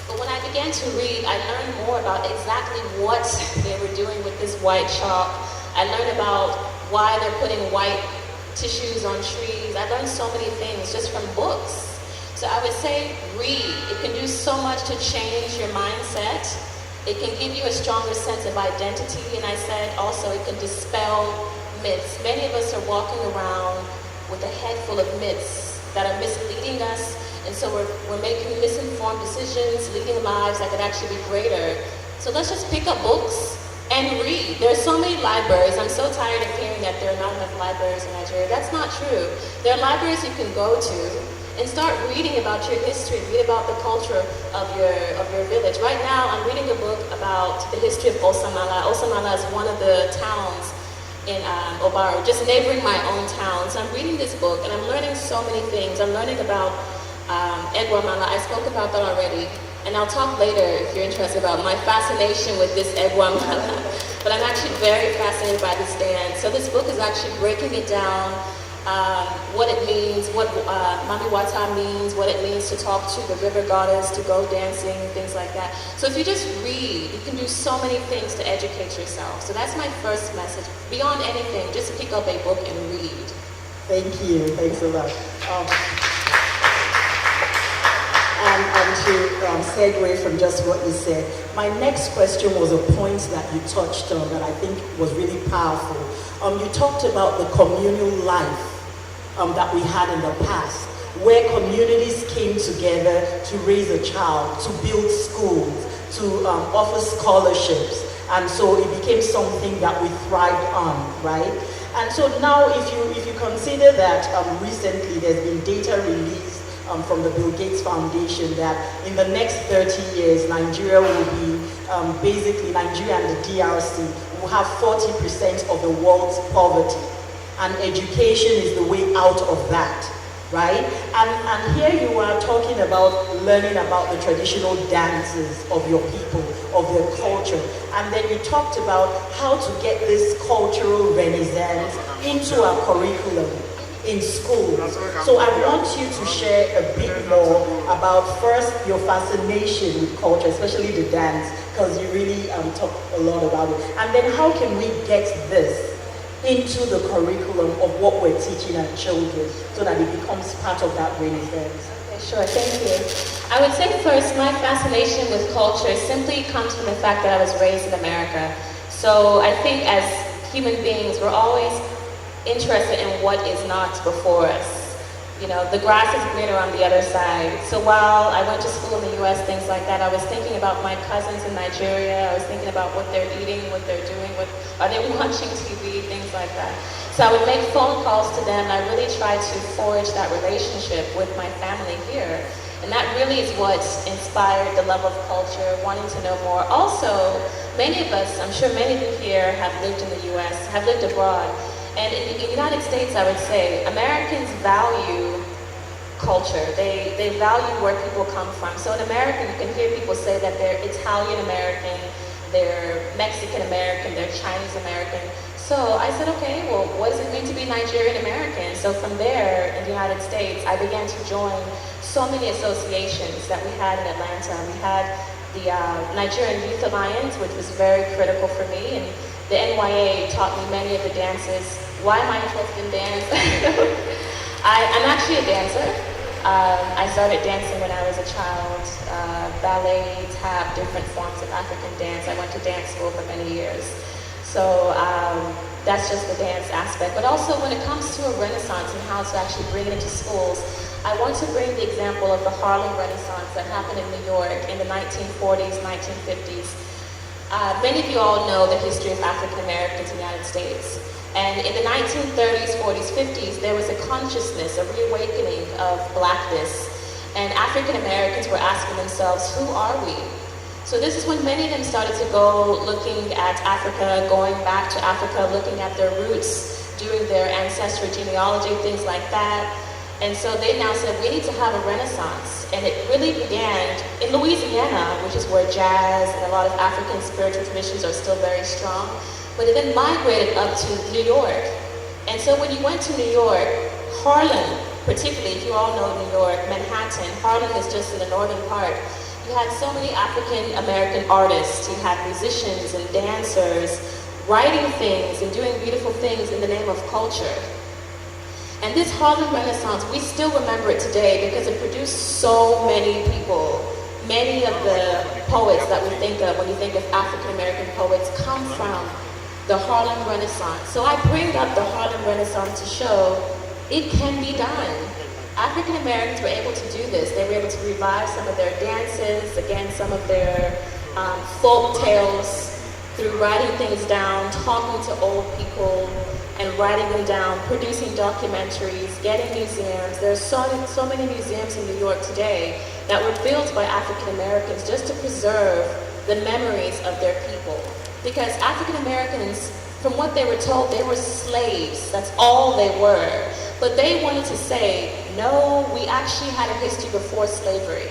But when I began to read, I learned more about exactly what they were doing with this white chalk. I learned about why they're putting white tissues on trees. I learned so many things just from books. So I would say read. It can do so much to change your mindset. It can give you a stronger sense of identity. And I said also it can dispel myths. Many of us are walking around with a head full of myths that are misleading us. And so we're making misinformed decisions, leading lives that could actually be greater. So let's just pick up books and read. There are so many libraries. I'm so tired of hearing that there are not enough libraries in Nigeria. That's not true. There are libraries you can go to and start reading about your history, read about the culture of your village. Right now, I'm reading a book about the history of Osamala. Osamala is one of the towns in Obaru, just neighboring my own town. So I'm reading this book and I'm learning so many things. I'm learning about Egwamala. I spoke about that already. And I'll talk later if you're interested about my fascination with this Egwamala. But I'm actually very fascinated by this dance. So this book is actually breaking it down, what it means, what Mami Wata means, what it means to talk to the river goddess, to go dancing, things like that. So if you just read, you can do so many things to educate yourself. So that's my first message. Beyond anything, just pick up a book and read. Thank you. Thanks a lot. And to segue from just what you said, my next question was a point that you touched on that I think was really powerful. You talked about the communal life that we had in the past, where communities came together to raise a child, to build schools, to offer scholarships, and so it became something that we thrived on, right? And so now, if you consider that recently there's been data released from the Bill Gates Foundation that in the next 30 years, Nigeria will be, basically Nigeria and the DRC will have 40% of the world's poverty. And education is the way out of that, right? And here you are talking about learning about the traditional dances of your people, of their culture. And then you talked about how to get this cultural renaissance into our curriculum in schools. So I want you to share a bit more about first your fascination with culture, especially the dance, because you really talk a lot about it. And then how can we get this into the curriculum of what we're teaching our children so that it becomes part of that renaissance? Okay, sure, thank you. I would say first, my fascination with culture simply comes from the fact that I was raised in America. So I think as human beings, we're always interested in what is not before us. You know, the grass is greener on the other side. So while I went to school in the US, things like that, I was thinking about my cousins in Nigeria. I was thinking about what they're eating, what they're doing, are they watching TV, things like that. So I would make phone calls to them, and I really tried to forge that relationship with my family here. And that really is what inspired the love of culture, wanting to know more. Also, many of us, I'm sure many of you here have lived in the US, have lived abroad. And in the United States, I would say, Americans value culture. They value where people come from. So in America, you can hear people say that they're Italian-American, they're Mexican-American, they're Chinese-American. So I said, okay, well, what does it mean to be Nigerian-American? So from there, in the United States, I began to join so many associations that we had in Atlanta. We had the Nigerian Youth Alliance, which was very critical for me, and the NYA taught me many of the dances. Why am I interested in dance? I'm actually a dancer. I started dancing when I was a child. Ballet, tap, different forms of African dance. I went to dance school for many years. So That's just the dance aspect. But also when it comes to a renaissance and how to actually bring it into schools, I want to bring the example of the Harlem Renaissance that happened in New York in the 1940s, 1950s. Many of you all know the history of African Americans in the United States. And in the 1930s, 40s, 50s, there was a consciousness, a reawakening of blackness. And African Americans were asking themselves, who are we? So this is when many of them started to go looking at Africa, going back to Africa, looking at their roots, doing their ancestral genealogy, things like that. And so they now said, we need to have a renaissance. And it really began in Louisiana, which is where jazz and a lot of African spiritual traditions are still very strong. But it then migrated up to New York. And so when you went to New York, Harlem, particularly if you all know New York, Manhattan, Harlem is just in the northern part. You had so many African American artists. You had musicians and dancers writing things and doing beautiful things in the name of culture. And this Harlem Renaissance, we still remember it today because it produced so many people. Many of the poets that we think of when you think of African American poets come from the Harlem Renaissance. So I bring up the Harlem Renaissance to show it can be done. African Americans were able to do this. They were able to revive some of their dances, again, some of their folk tales through writing things down, talking to old people, and writing them down, producing documentaries, getting museums. There's so many museums in New York today that were built by African Americans just to preserve the memories of their people. Because African Americans, from what they were told, they were slaves. That's all they were. But they wanted to say, no, we actually had a history before slavery.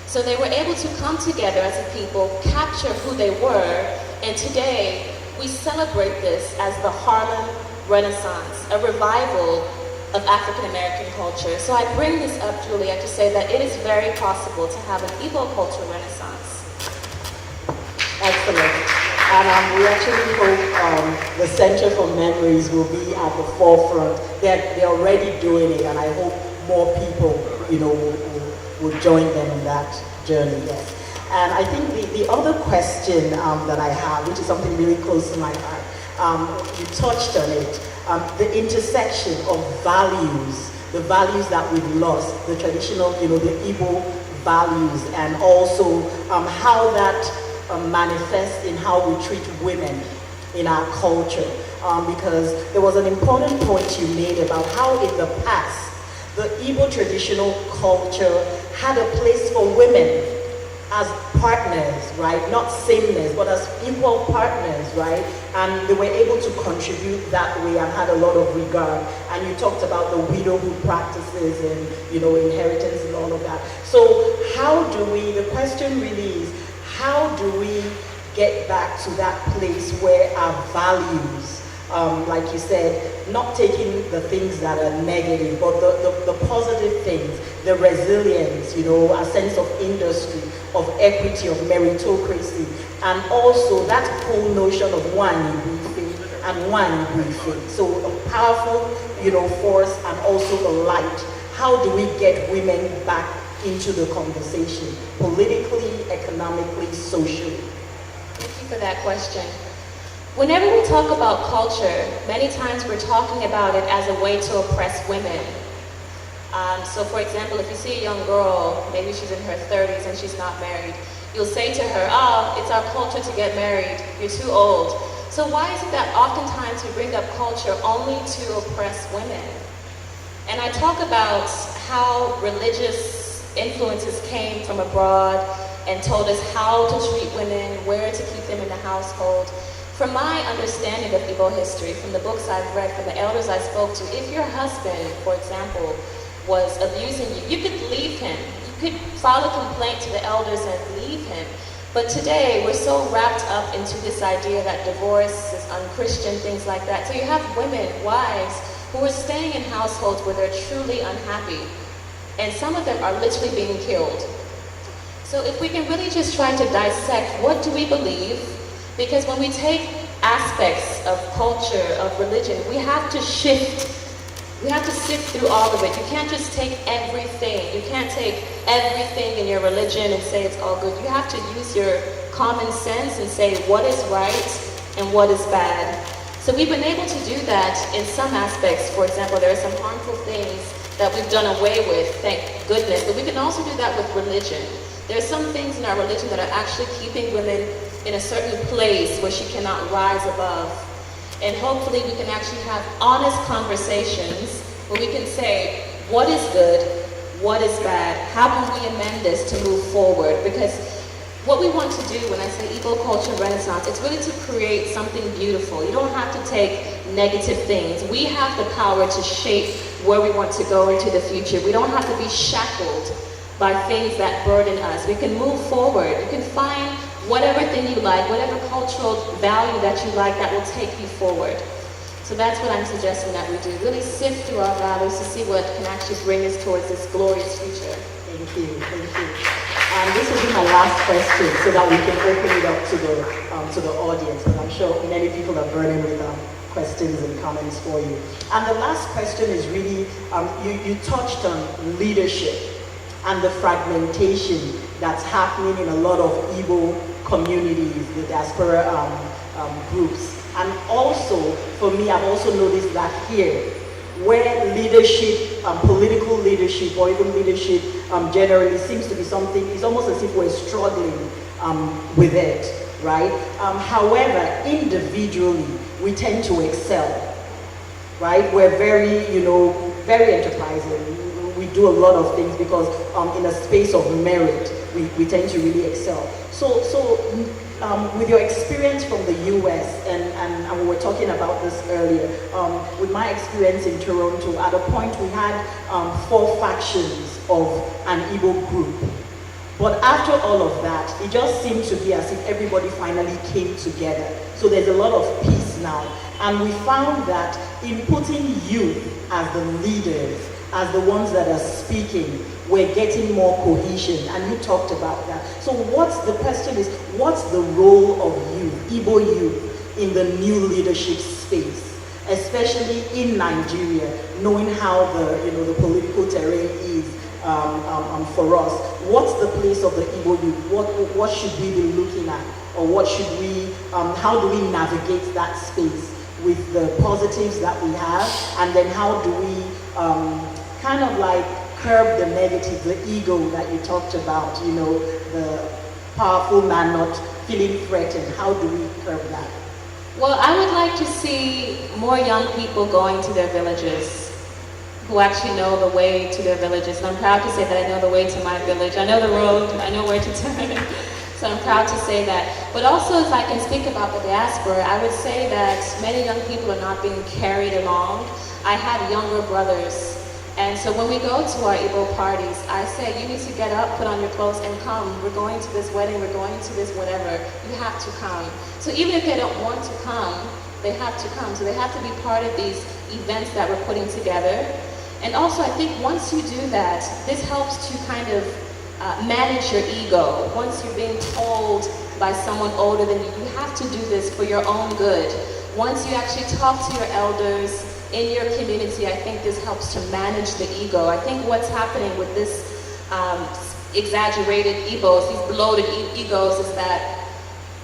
So they were able to come together as a people, capture who they were, and today we celebrate this as the Harlem Renaissance, a revival of African American culture. So I bring this up, Julia, to say that it is very possible to have an Igbo cultural renaissance. Excellent. And we actually hope the Center for Memories will be at the forefront. They're already doing it, and I hope more people, will join them in that journey. Yes. And I think the other question that I have, which is something really close to my heart, you touched on it, the intersection of values, the values that we've lost, the traditional, the Igbo values, and also how that manifests in how we treat women in our culture. Because there was an important point you made about how in the past, the Igbo traditional culture had a place for women as partners, right? Not sameness, but as equal partners, right? And they were able to contribute that way and had a lot of regard. And you talked about the widowhood practices and, inheritance and all of that. So how do we, the question really is, how do we get back to that place where our values, like you said, not taking the things that are negative, but the positive things, the resilience, a sense of industry, of equity, of meritocracy, and also that whole notion of one briefing and one briefing. So a powerful, force and also a light. How do we get women back into the conversation, politically, economically, socially? Thank you for that question. Whenever we talk about culture, many times we're talking about it as a way to oppress women. So for example, if you see a young girl, maybe she's in her 30s and she's not married, you'll say to her, oh, it's our culture to get married, you're too old. So why is it that oftentimes we bring up culture only to oppress women? And I talk about how religious influences came from abroad and told us how to treat women, where to keep them in the household. From my understanding of Igbo history, from the books I've read, from the elders I spoke to, if your husband, for example, was abusing you, you could leave him. You could file a complaint to the elders and leave him. But today, we're so wrapped up into this idea that divorce is unchristian, things like that. So you have women, wives, who are staying in households where they're truly unhappy. And some of them are literally being killed. So if we can really just try to dissect what do we believe, because when we take aspects of culture, of religion, we have to shift. We have to sift through all of it. You can't just take everything. You can't take everything in your religion and say it's all good. You have to use your common sense and say what is right and what is bad. So we've been able to do that in some aspects. For example, there are some harmful things that we've done away with, thank goodness, but we can also do that with religion. There are some things in our religion that are actually keeping women in a certain place where she cannot rise above. And hopefully we can actually have honest conversations where we can say, what is good, what is bad, how can we amend this to move forward? Because what we want to do when I say Igbo culture renaissance, it's really to create something beautiful. You don't have to take negative things. We have the power to shape where we want to go into the future. We don't have to be shackled by things that burden us. We can move forward. You can find whatever thing you like, whatever cultural value that you like that will take you forward. So that's what I'm suggesting that we do. Really sift through our values to see what can actually bring us towards this glorious future. Thank you, thank you. This will be my last question so that we can open it up to the audience, and I'm sure many people are burning with questions and comments for you. And the last question is really, you touched on leadership and the fragmentation that's happening in a lot of Igbo communities, the diaspora groups. And also, for me, I've also noticed that here, where leadership, political leadership, or even leadership generally seems to be something, it's almost as if we're struggling with it, right? However, individually, we tend to excel, right? We're very, very enterprising. We do a lot of things because in a space of merit, we tend to really excel. So with your experience from the US, and we were talking about this earlier, with my experience in Toronto, at a point we had 4 factions of an Igbo group. But after all of that, it just seemed to be as if everybody finally came together. So there's a lot of peace now. And we found that in putting youth as the leaders, as the ones that are speaking, we're getting more cohesion, and you talked about that. So the question is, what's the role of youth, Igbo youth, in the new leadership space, especially in Nigeria, knowing how the political terrain is for us? What's the place of the Igbo youth? What should we be looking at, or what should we? How do we navigate that space with the positives that we have, and then how do we kind of like curb the negative, the ego that you talked about, the powerful man not feeling threatened? How do we curb that? Well, I would like to see more young people going to their villages, who actually know the way to their villages. And I'm proud to say that I know the way to my village. I know the road, I know where to turn. So I'm proud to say that. But also, if I can speak about the diaspora, I would say that many young people are not being carried along. I have younger brothers. And so when we go to our Igbo parties, I say, you need to get up, put on your clothes, and come. We're going to this wedding, we're going to this whatever. You have to come. So even if they don't want to come, they have to come. So they have to be part of these events that we're putting together. And also, I think once you do that, this helps to kind of manage your ego. Once you're being told by someone older than you, you have to do this for your own good. Once you actually talk to your elders in your community, I think this helps to manage the ego. I think what's happening with this exaggerated egos, these bloated egos, is that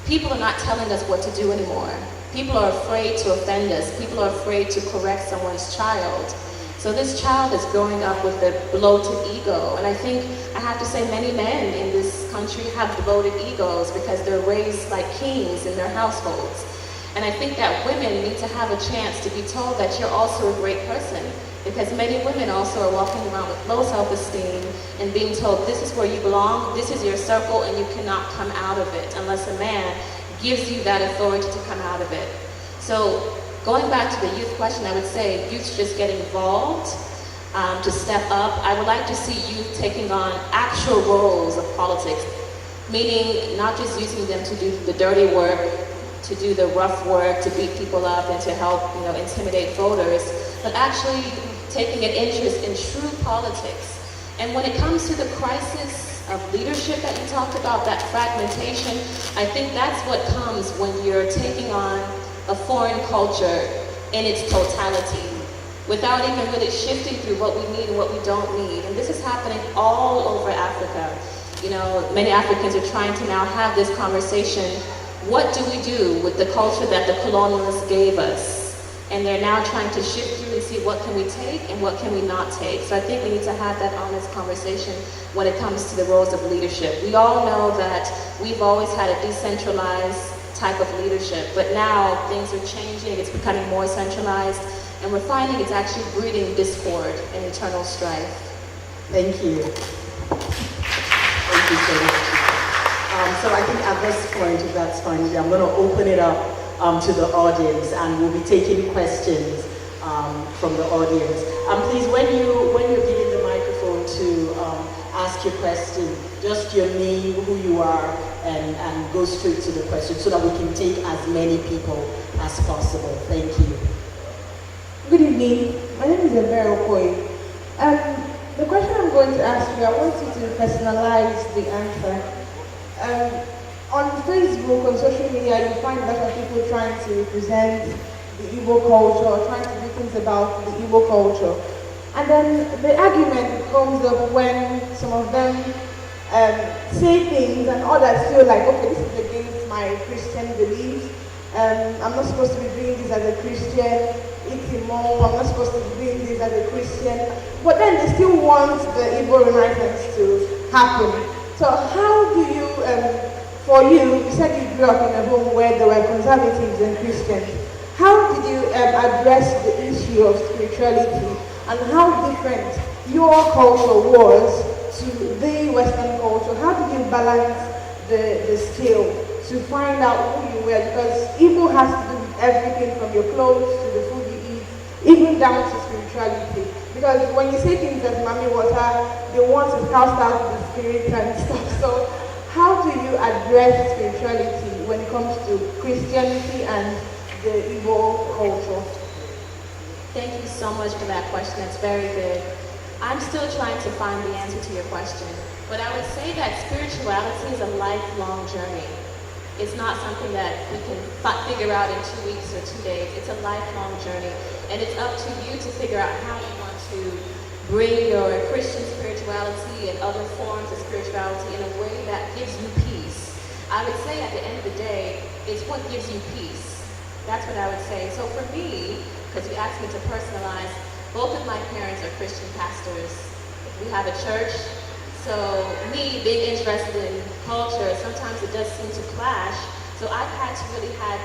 people are not telling us what to do anymore. People are afraid to offend us. People are afraid to correct someone's child. So this child is growing up with a bloated ego. And I think I have to say many men in this country have bloated egos because they're raised like kings in their households. And I think that women need to have a chance to be told that you're also a great person, because many women also are walking around with low self-esteem and being told this is where you belong, this is your circle, and you cannot come out of it unless a man gives you that authority to come out of it. So going back to the youth question, I would say youth should just get involved, to step up. I would like to see youth taking on actual roles of politics, meaning not just using them to do the dirty work, to do the rough work, to beat people up and to help, intimidate voters, but actually taking an interest in true politics. And when it comes to the crisis of leadership that you talked about, that fragmentation, I think that's what comes when you're taking on a foreign culture in its totality, without even really shifting through what we need and what we don't need. And this is happening all over Africa. Many Africans are trying to now have this conversation what do we do with the culture that the colonialists gave us? And they're now trying to shift through and see what can we take and what can we not take. So I think we need to have that honest conversation when it comes to the roles of leadership. We all know that we've always had a decentralized type of leadership, but now things are changing, it's becoming more centralized, and we're finding it's actually breeding discord and internal strife. Thank you. Thank you so much. So I think at this point, if that's fine, I'm going to open it up to the audience, and we'll be taking questions from the audience. Please, when you're given the microphone to ask your question, just your name, who you are, and go straight to the question so that we can take as many people as possible. Thank you. Good evening. My name is Ebere Okoye. The question I'm going to ask you, I want you to personalize the answer. On Facebook, on social media, you find a lot of people trying to represent the Igbo culture, or trying to do things about the Igbo culture. And then the argument comes up when some of them say things and others feel like, okay, this is against my Christian beliefs. I'm not supposed to be doing this as a Christian. Itimo, I'm not supposed to be doing this as a Christian. But then they still want the Igbo Renaissance to happen. So how do you, for you said you grew up in a home where there were conservatives and Christians. How did you address the issue of spirituality, and how different your culture was to the Western culture? How did you balance the scale to find out who you were? Because Igbo has to do with everything from your clothes to the food you eat, even down to spirituality. Because when you say things as Mami Water, they want to cast out the spirit and stuff. So how do you address spirituality when it comes to Christianity and the Igbo culture? Thank you so much for that question. It's very good. I'm still trying to find the answer to your question, but I would say that spirituality is a lifelong journey. It's not something that we can figure out in 2 weeks or 2 days. It's a lifelong journey, and it's up to you to figure out how you want to bring your Christian spirituality and other forms of spirituality in a way that gives you peace. I would say at the end of the day, it's what gives you peace. That's what I would say. So for me, because you asked me to personalize, both of my parents are Christian pastors. We have a church. So me being interested in culture, sometimes it does seem to clash. So I've had to really have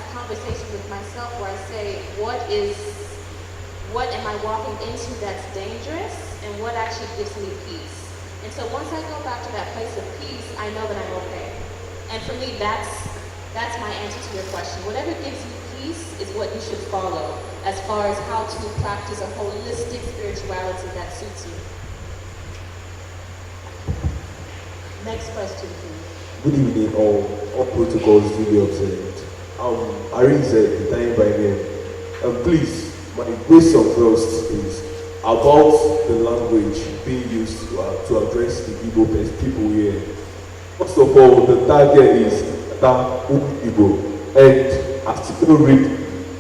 conversations with myself where I say, what am I walking into that's dangerous, and what actually gives me peace? And so once I go back to that place of peace, I know that I'm okay. And for me, that's my answer to your question. Whatever gives you peace is what you should follow as far as how to practice a holistic spirituality that suits you. Next question, please. Good evening, all protocols duly observed. Irene said, the time by name. Please, my question first is about the language being used to address the Igbo people here. First of all, the target is Igbo, and I still read,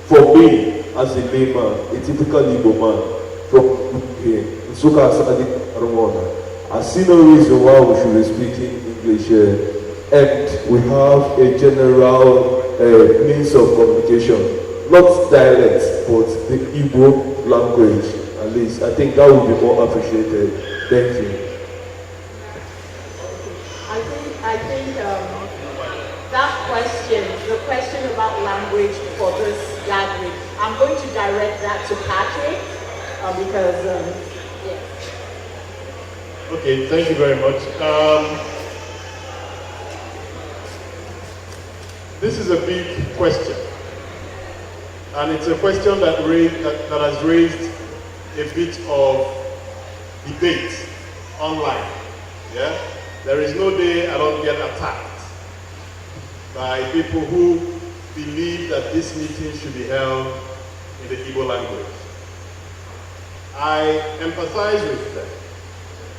for me, as a layman, a typical Igbo man from here, I see no reason why we should be speaking English here, and we have a general means of communication, not dialects, but the Igbo language, at least. I think that would be more appreciated. Thank you. I think that question, the question about language for this gathering, I'm going to direct that to Patrick, because, yeah. Okay, thank you very much. This is a big question, and it's a question that has raised a bit of debate online. Yeah, there is no day I don't get attacked by people who believe that this meeting should be held in the Igbo language. I empathize with them,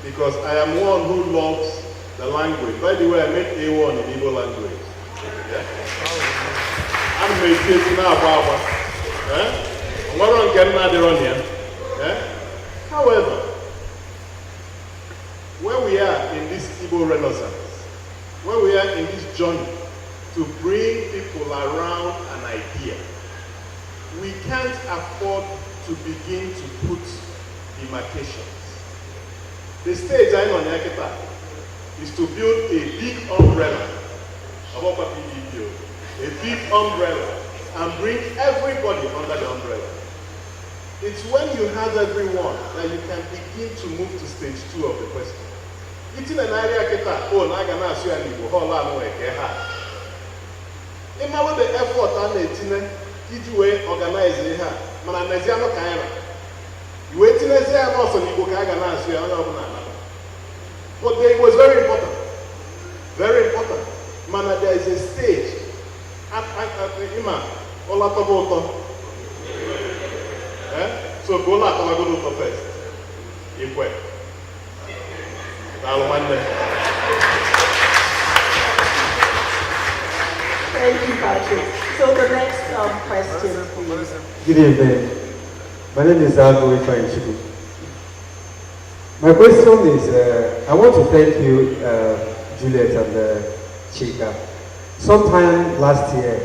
because I am one who loves the language. By the way, I made A1 in Igbo language. Yeah? I'm meditating now. However, where we are in this Igbo Renaissance, where we are in this journey, to bring people around an idea. We can't afford to begin to put demarcations. The stage I'm on Nkata is to build a big umbrella, a big umbrella, and bring everybody under the umbrella. It's when you have everyone that you can begin to move to stage 2 of the question. It's in an area Nkata, oh, now I'm going to ask you an Igbo, how long will I get hard? Imagine the effort on it, did you organize it here? Man, I'm not going to you wait in a say I'm also Igbo, I'm going to ask you another. But it was very important. Very important. Man, there is a stage. So go la come go to first. Ikwe. Thank you, Patrick. So the next question, please. Good evening. My name is AZUBUIKE. My question is, I want to thank you, Juliet and Chika. Sometime last year,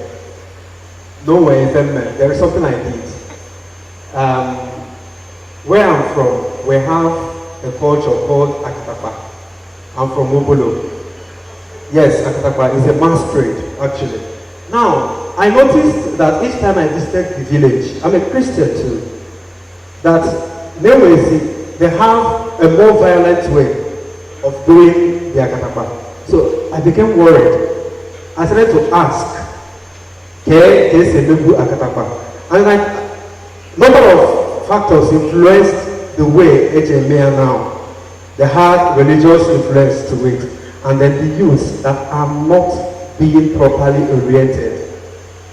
nowhere in Finland, there is something I did. Where I'm from, we have a culture called Akatapa. I'm from Obolo. Yes, Akatapa is a masquerade, actually. Now, I noticed that each time I visited the village, I'm a Christian too, that they have a more violent way of doing the Akatapa. So I became worried. I started to ask, and a number of factors influenced the way HMA are now. They had religious influence to it, and then the youth that are not being properly oriented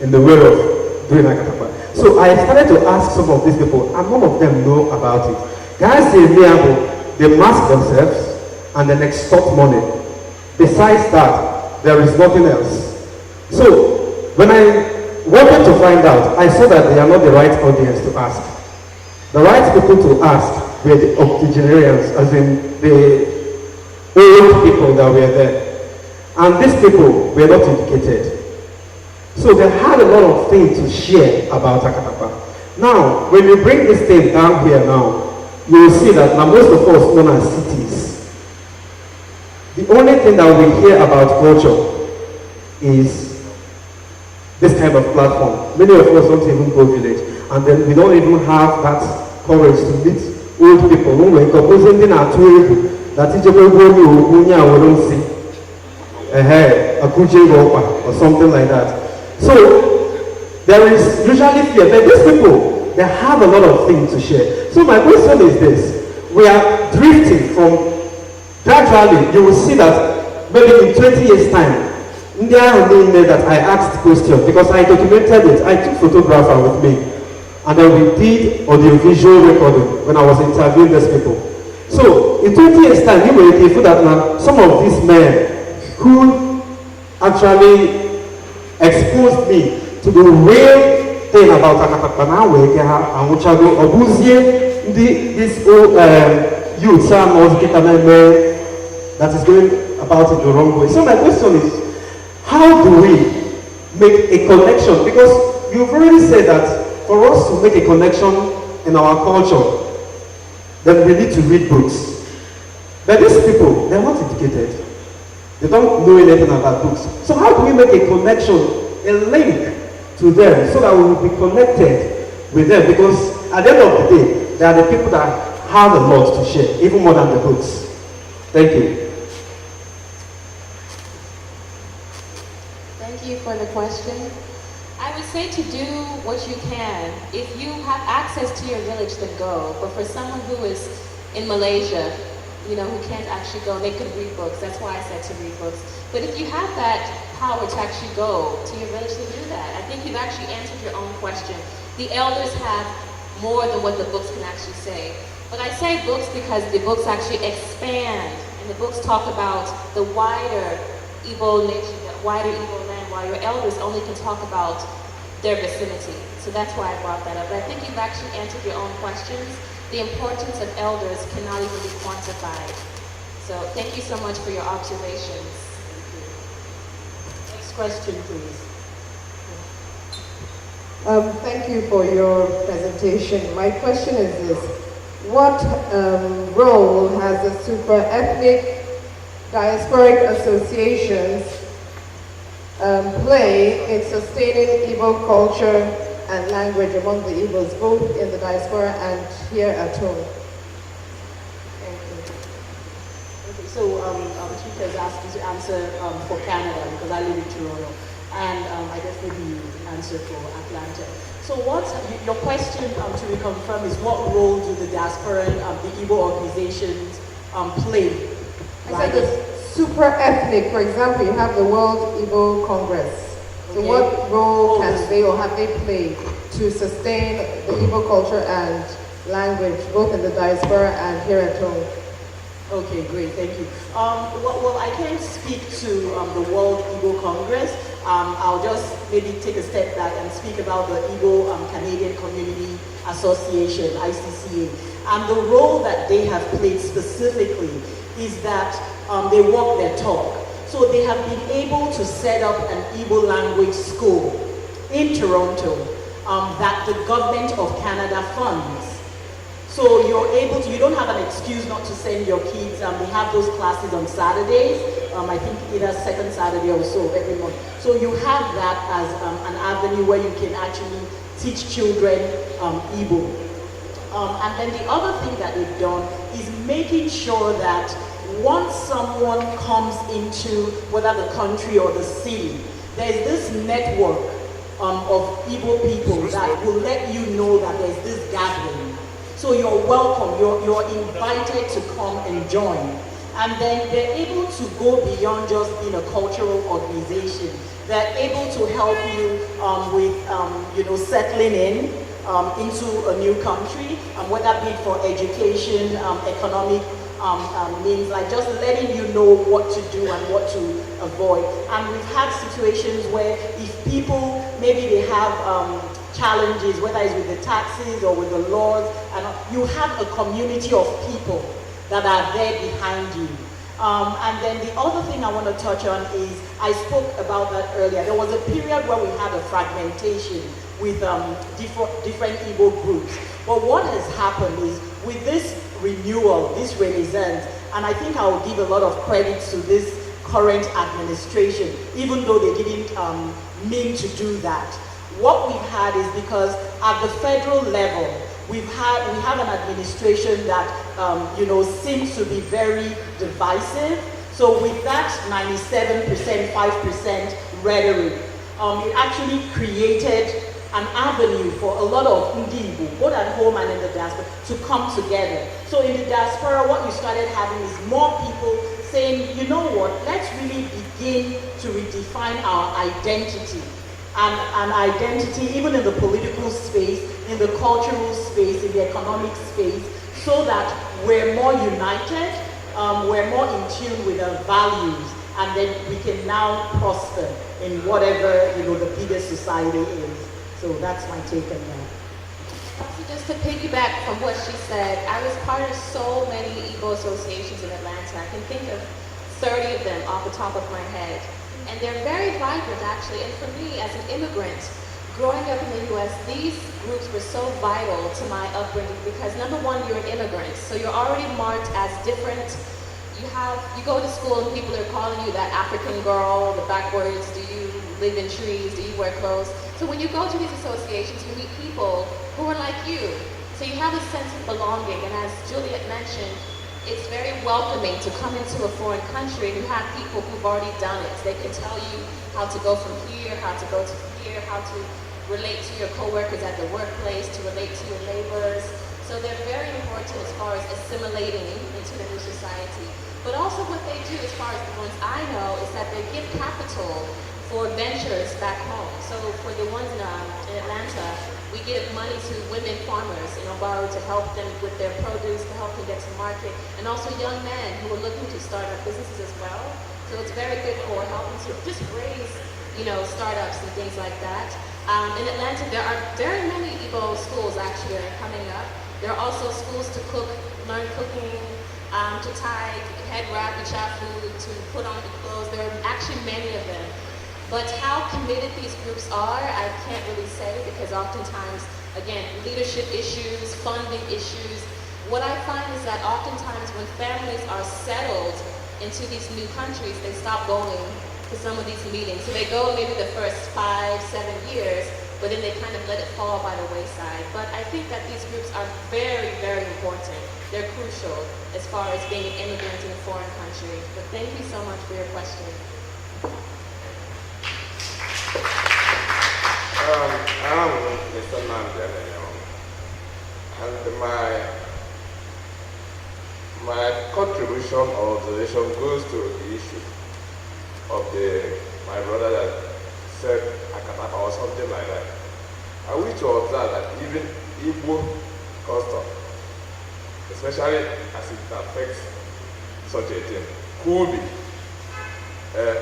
in the way of doing Akatapa. So I started to ask some of these people, and none of them know about it. Guys say they mask themselves and then extort money. Besides that, there is nothing else. So when I wanted to find out, I saw that they are not the right audience to ask. The right people to ask were the octogenarians, as in the old people that were there. And these people were not educated. So they had a lot of things to share about Akatapa. Now, when you bring this thing down here now, you will see that now most of us known as cities. The only thing that we hear about culture is this kind of platform. Many of us don't even go village, and then we don't even have that courage to meet old people. When we're composing that or something like that. So there is usually fear, but these people, they have a lot of things to share. So my question is this: we are drifting from gradually. You will see that maybe in 20 years' time, India will know that I asked questions because I documented it. I took photographer with me, and then we did audio-visual recording when I was interviewing these people. So in 20 years' time, you will feel that now some of these men who actually exposed me to the real thing about Akatapa and which I go obuzie this old youth that is going about it the wrong way. So my question is, how do we make a connection? Because you've already said that for us to make a connection in our culture, then we need to read books. But these people, they're not educated. They don't know anything about books. So how do we make a connection, a link to them so that we will be connected with them? Because at the end of the day, they are the people that have a lot to share, even more than the books. Thank you. Thank you for the question. I would say to do what you can. If you have access to your village, then go. But for someone who is in Malaysia, who can't actually go, they could read books. That's why I said to read books. But if you have that power to actually go to your village, then do that. I think you've actually answered your own question. The elders have more than what the books can actually say. But I say books because the books actually expand, and the books talk about the wider Igbo nation, the wider Igbo land, while your elders only can talk about their vicinity. So that's why I brought that up. But I think you've actually answered your own questions. The importance of elders cannot even be quantified. So thank you so much for your observations. Next Next question, please. Thank you for your presentation. My question is this. What role has the super ethnic diasporic associations play in sustaining Igbo culture and language among the Igbos, both in the diaspora and here at home? Thank you. Okay, so Chika has asked you to answer for Canada because I live in Toronto, and I guess maybe you answer for Atlanta. So what your question to reconfirm is what role do the diaspora and the Igbo organizations play? I said the super ethnic, for example, you have the World Igbo Congress. So Okay. what role can they or have they played to sustain the Igbo culture and language, both in the diaspora and here at home? Okay, great, thank you. Well, I can't speak to the World Igbo Congress. I'll just maybe take a step back and speak about the Igbo Canadian Community Association, ICCA. And the role that they have played specifically is that they walk their talk. So they have been able to set up an Igbo language school in Toronto that the government of Canada funds. So you're able to, you don't have an excuse not to send your kids. They have those classes on Saturdays. I think either second Saturday or so every month. So you have that as an avenue where you can actually teach children Igbo. And then the other thing that they've done is making sure that once someone comes into whether the country or the city, there's this network of Igbo people that will let you know that there's this gathering. So you're welcome, you're invited to come and join. And then they're able to go beyond just being a cultural organization. They're able to help you with settling into a new country, whether it be for education, economic means, like just letting you know what to do and what to avoid. And we've had situations where if people, maybe they have challenges, whether it's with the taxes or with the laws, and you have a community of people that are there behind you. And then the other thing I want to touch on is, I spoke about that earlier. There was a period where we had a fragmentation with different Igbo groups. But what has happened is, with this renewal, this renaissance, and I think I will give a lot of credit to this current administration, even though they didn't mean to do that. What we've had is, because at the federal level, we have an administration that seems to be very divisive. So with that 97%, 5% rhetoric, it actually created an avenue for a lot of Ndibu, both at home and in the diaspora, to come together. So in the diaspora, what you started having is more people saying, you know what, let's really begin to redefine our identity. And identity, even in the political space, in the cultural space, in the economic space, so that we're more united, we're more in tune with our values, and then we can now prosper in whatever the bigger society is. So that's my take on that. Also, just to piggyback from what she said, I was part of so many Igbo associations in Atlanta. I can think of 30 of them off the top of my head. And they're very vibrant, actually. And for me, as an immigrant, growing up in the U.S., these groups were so vital to my upbringing because, number one, you're an immigrant, so you're already marked as different. You go to school and people are calling you that African girl, the backwards, do you live in trees, do you wear clothes? So when you go to these associations, you meet people who are like you. So you have a sense of belonging, and as Juliet mentioned, it's very welcoming to come into a foreign country and you have people who've already done it. They can tell you how to go from here, how to go to here, how to relate to your coworkers at the workplace, to relate to your neighbors. So they're very important as far as assimilating into the new society. But also what they do, as far as the ones I know, is that they give capital for ventures back home. So for the ones in Atlanta, we give money to women farmers, borrow to help them with their produce, to help them get to market, and also young men who are looking to start up businesses as well. So it's very good for helping to just raise, startups and things like that. In Atlanta, there are very many Igbo schools actually that are coming up. There are also schools to cook, learn cooking, to tie, head wrap, food, to put on the clothes. There are actually many of them. But how committed these groups are, I can't really say, because oftentimes, again, leadership issues, funding issues. What I find is that oftentimes when families are settled into these new countries, they stop going to some of these meetings. So they go maybe the first 5, 7 years, but then they kind of let it fall by the wayside. But I think that these groups are very, very important. They're crucial as far as being an immigrant in a foreign country. But thank you so much for your question. I'm Mr. Nandel, and my contribution or observation goes to the issue of my brother that said Nkata or something like that. I wish to observe that even Igbo custom, especially as it affects such a thing, could be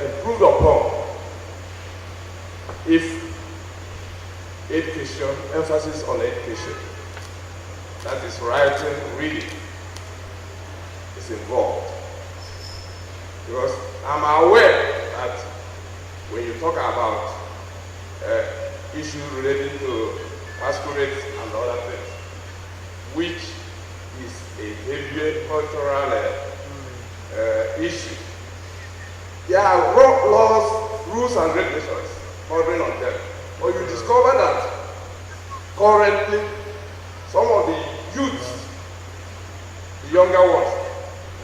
improved upon if education, emphasis on education, that is writing, reading, is involved. Because I'm aware that when you talk about issues relating to masquerades and other things, which is a heavy cultural issue, there are laws, rules and regulations bordering on them. But you discover that currently some of the youths, the younger ones,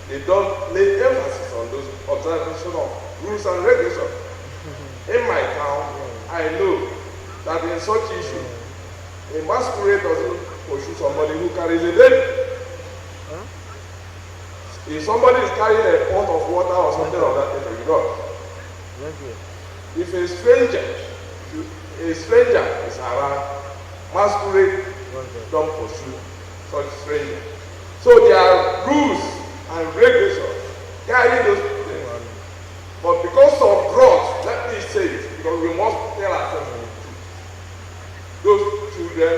they don't lay emphasis on those observation of rules and regulations. In my town, I know that in such issue, a masquerade doesn't pursue somebody who carries a baby. If somebody is carrying a pot of water or something of that nature, you don't. If a stranger is around, masquerade don't pursue such stranger. So there are rules and regulations carrying those things. But because of drugs, let me say it, because we must tell ourselves the truth. Those children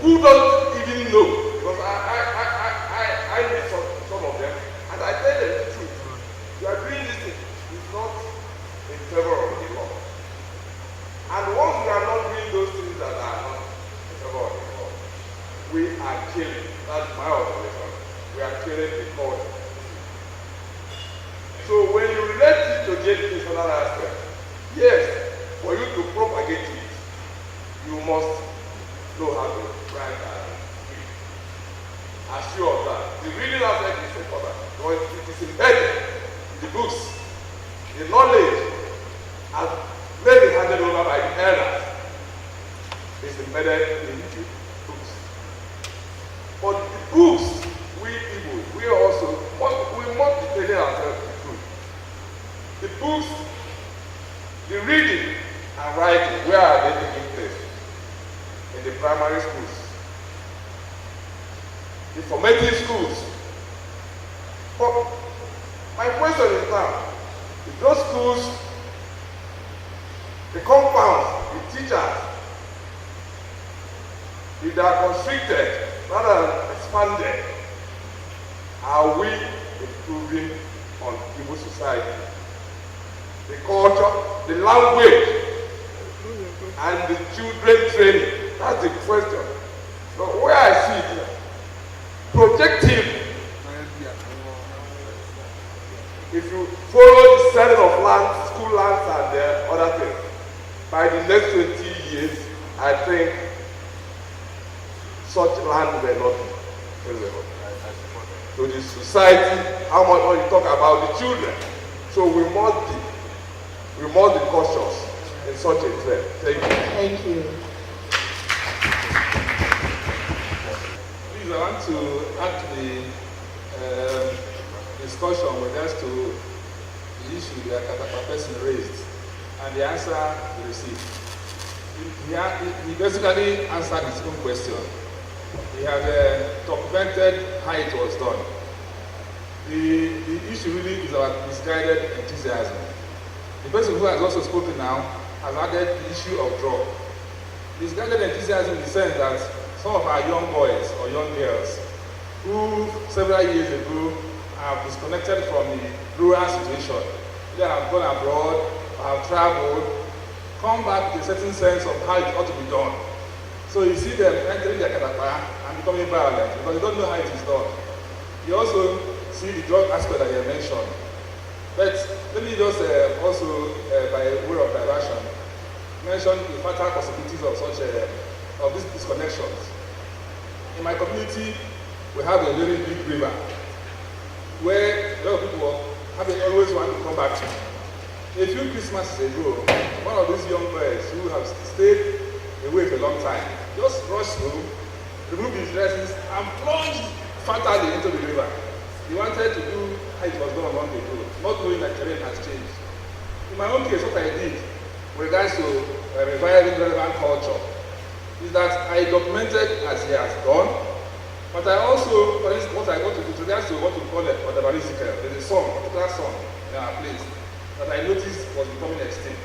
who don't even know, because I meet some of them, and I tell them the truth. You are doing this thing, it's not in favor of the law. And once we are not doing those things that are not in favor of the law, we are killing. That's my observation. We are killing the culture. So when you relate it to the educational aspect, yes, for you to propagate it, you must know how to write and read. As you observe, the reading aspect is important because it is embedded in the books. The knowledge has maybe handed over by the elders is embedded in the books. But the books, we people, we must be telling ourselves the truth. The books, the reading and writing, where are they taking place? In the primary schools, the formative schools. But my question is now, if those schools, the compounds, the teachers, if they are constricted rather than expanded, are we improving on Igbo society? The culture, the language, and the children training. That's the question. So where I see it, projective. If you follow the selling of land, school lands and other things, by the next 20 years, I think such land will not be available to the society. How much when you talk about the children? So we must be cautious in such a trend. Thank you. Thank you. Please, I want to add to the discussion with regards to the issue that Nkata person raised and the answer he received. He basically answered his own question. He had documented how it was done. The issue really is about misguided enthusiasm. The person who has also spoken now has added the issue of drug. Misguided enthusiasm in the sense that some of our young boys or young girls who several years ago have disconnected from the rural situation, they have gone abroad, have traveled, come back with a certain sense of how it ought to be done. So you see them entering their Katapa and becoming violent because they don't know how it is done. You also see the drug aspect that you mentioned. But let me just also, by way of diversion, mention the fatal possibilities of such of these disconnections. In my community, we have a very big river where a lot of people always want to come back to. A few Christmases ago, one of these young boys who have stayed away for a long time just rushed through, removed his dresses, and plunged fatally into the river. He wanted to do how it was done long ago, not knowing that terrain has changed. In my own case, what I did with regards to reviving relevant culture is that I documented as he has done, but I also, for instance, what I got to do with regards to what we call it, or the barisical, there's a song, a particular song in our place that I noticed was becoming extinct.